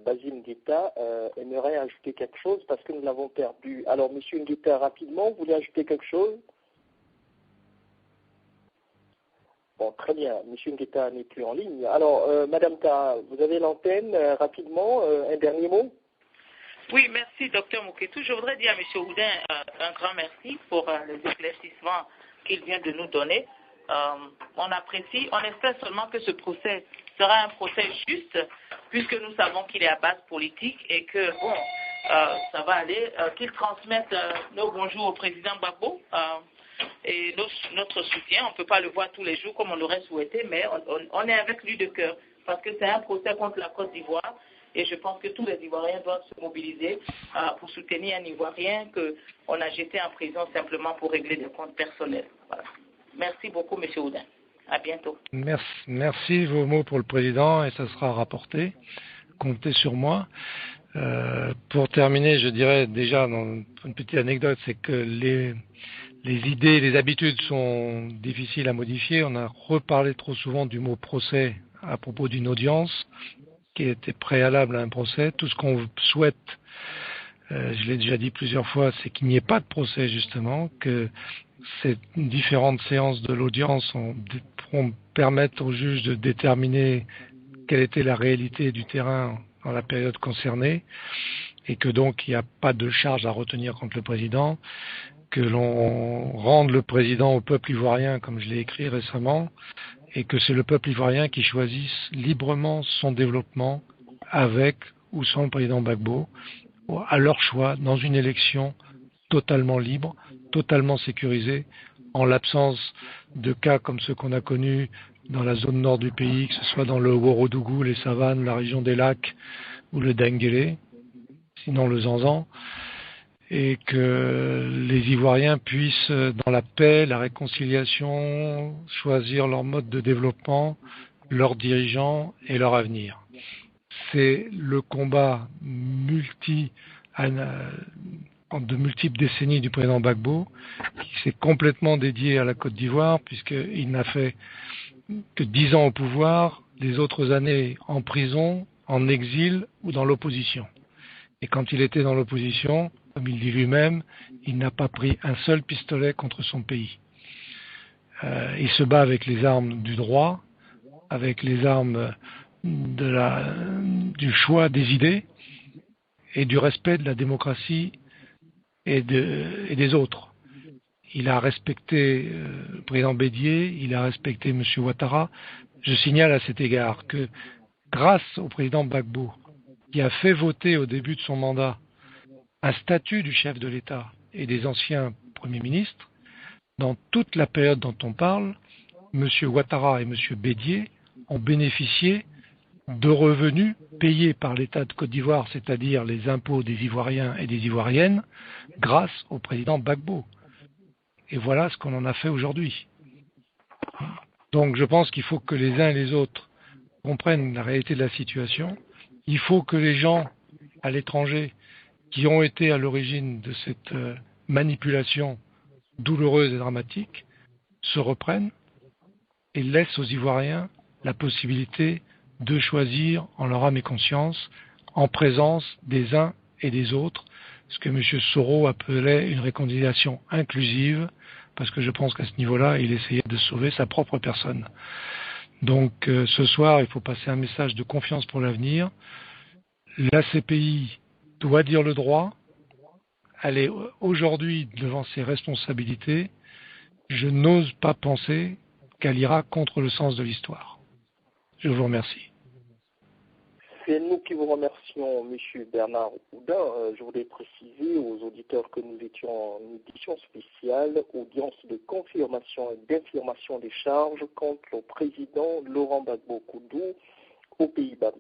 Basile Nguetta aimerait ajouter quelque chose, parce que nous l'avons perdu. Alors, M. Nguetta, rapidement, vous voulez ajouter quelque chose? Bon, très bien. M. Nguetta n'est plus en ligne. Alors, Madame Ta, vous avez l'antenne. Rapidement, un dernier mot? Oui, merci, Dr Mouketou. Je voudrais dire à M. Oudin un grand merci pour les éclaircissements qu'il vient de nous donner. On apprécie, on espère seulement que ce procès sera un procès juste, puisque nous savons qu'il est à base politique et que, bon, ça va aller, qu'il transmette nos bonjours au président Gbagbo et notre soutien. On ne peut pas le voir tous les jours comme on l'aurait souhaité, mais on est avec lui de cœur, parce que c'est un procès contre la Côte d'Ivoire. Et je pense que tous les Ivoiriens doivent se mobiliser pour soutenir un Ivoirien qu'on a jeté en prison simplement pour régler des comptes personnels. Voilà. Merci beaucoup, M. Oudin. À bientôt. Merci vos mots pour le président et ça sera rapporté. Comptez sur moi. Pour terminer, je dirais déjà, une petite anecdote, c'est que les idées, les habitudes sont difficiles à modifier. On a reparlé trop souvent du mot procès à propos d'une audience qui était préalable à un procès. Tout ce qu'on souhaite, je l'ai déjà dit plusieurs fois, c'est qu'il n'y ait pas de procès justement, que ces différentes séances de l'audience pourront permettre aux juges de déterminer quelle était la réalité du terrain dans la période concernée et que donc il n'y a pas de charge à retenir contre le président, que l'on rende le président au peuple ivoirien comme je l'ai écrit récemment et que c'est le peuple ivoirien qui choisisse librement son développement avec ou sans le président Gbagbo à leur choix dans une élection totalement libre, totalement sécurisée, en l'absence de cas comme ceux qu'on a connus dans la zone nord du pays, que ce soit dans le Ouorodougou, les savanes, la région des lacs ou le Denguélé, sinon le Zanzan, et que les Ivoiriens puissent, dans la paix, la réconciliation, choisir leur mode de développement, leurs dirigeants et leur avenir. C'est le combat de multiples décennies du président Gbagbo, qui s'est complètement dédié à la Côte d'Ivoire, puisqu'il n'a fait que 10 ans au pouvoir, les autres années en prison, en exil ou dans l'opposition. Et quand il était dans l'opposition, comme il dit lui-même, il n'a pas pris un seul pistolet contre son pays. Il se bat avec les armes du droit, avec les armes du choix des idées et du respect de la démocratie et des autres. Il a respecté le président Bédié, il a respecté M. Ouattara. Je signale à cet égard que grâce au président Gbagbo, qui a fait voter au début de son mandat un statut du chef de l'État et des anciens premiers ministres, dans toute la période dont on parle, M. Ouattara et M. Bédié ont bénéficié de revenus payés par l'État de Côte d'Ivoire, c'est-à-dire les impôts des Ivoiriens et des Ivoiriennes, grâce au président Gbagbo. Et voilà ce qu'on en a fait aujourd'hui. Donc je pense qu'il faut que les uns et les autres comprennent la réalité de la situation. Il faut que les gens à l'étranger qui ont été à l'origine de cette manipulation douloureuse et dramatique se reprennent et laissent aux Ivoiriens la possibilité de choisir en leur âme et conscience, en présence des uns et des autres, ce que M. Soro appelait une réconciliation inclusive, parce que je pense qu'à ce niveau-là, il essayait de sauver sa propre personne. Donc ce soir, il faut passer un message de confiance pour l'avenir. La CPI doit dire le droit. Elle est aujourd'hui devant ses responsabilités. Je n'ose pas penser qu'elle ira contre le sens de l'histoire. Je vous remercie. C'est nous qui vous remercions, M. Bernard Oudin. Je voulais préciser aux auditeurs que nous étions en édition spéciale, audience de confirmation et d'infirmation des charges contre le président Laurent Gbagbo Koudou aux Pays-Bas.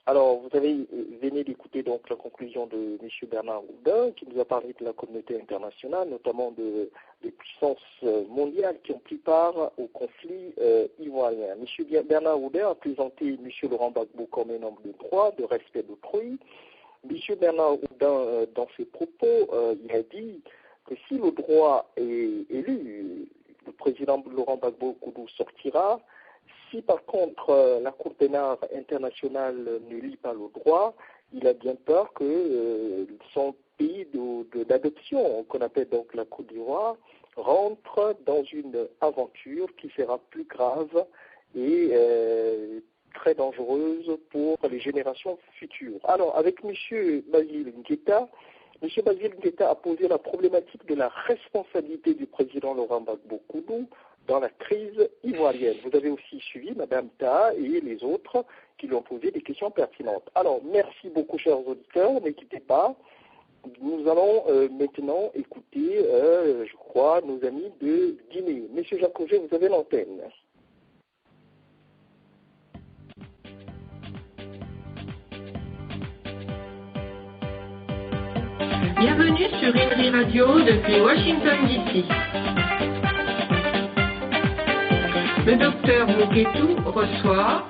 Alors, vous venez d'écouter donc la conclusion de M. Bernard Oudin, qui nous a parlé de la communauté internationale, notamment des puissances mondiales qui ont pris part au conflit ivoirien. M. Bernard Oudin a présenté M. Laurent Gbagbo comme un homme de droit, de respect d'autrui. M. Bernard Oudin, dans ses propos, il a dit que si le droit est élu, le président Laurent Gbagbo sortira. Si par contre la Cour pénale internationale ne lit pas le droit, il a bien peur que son pays d'adoption, qu'on appelle donc la Côte d'Ivoire, rentre dans une aventure qui sera plus grave et très dangereuse pour les générations futures. Alors, avec M. Basile Ngueta, M. Basile Ngueta a posé la problématique de la responsabilité du président Laurent Gbagbo dans la crise ivoirienne. Vous avez aussi suivi Mme Ta et les autres qui lui ont posé des questions pertinentes. Alors, merci beaucoup, chers auditeurs. Ne quittez pas. Nous allons maintenant écouter, je crois, nos amis de Guinée. Monsieur Jacques Auger, vous avez l'antenne. Bienvenue sur INRI Radio depuis Washington DC. Le docteur Muketu reçoit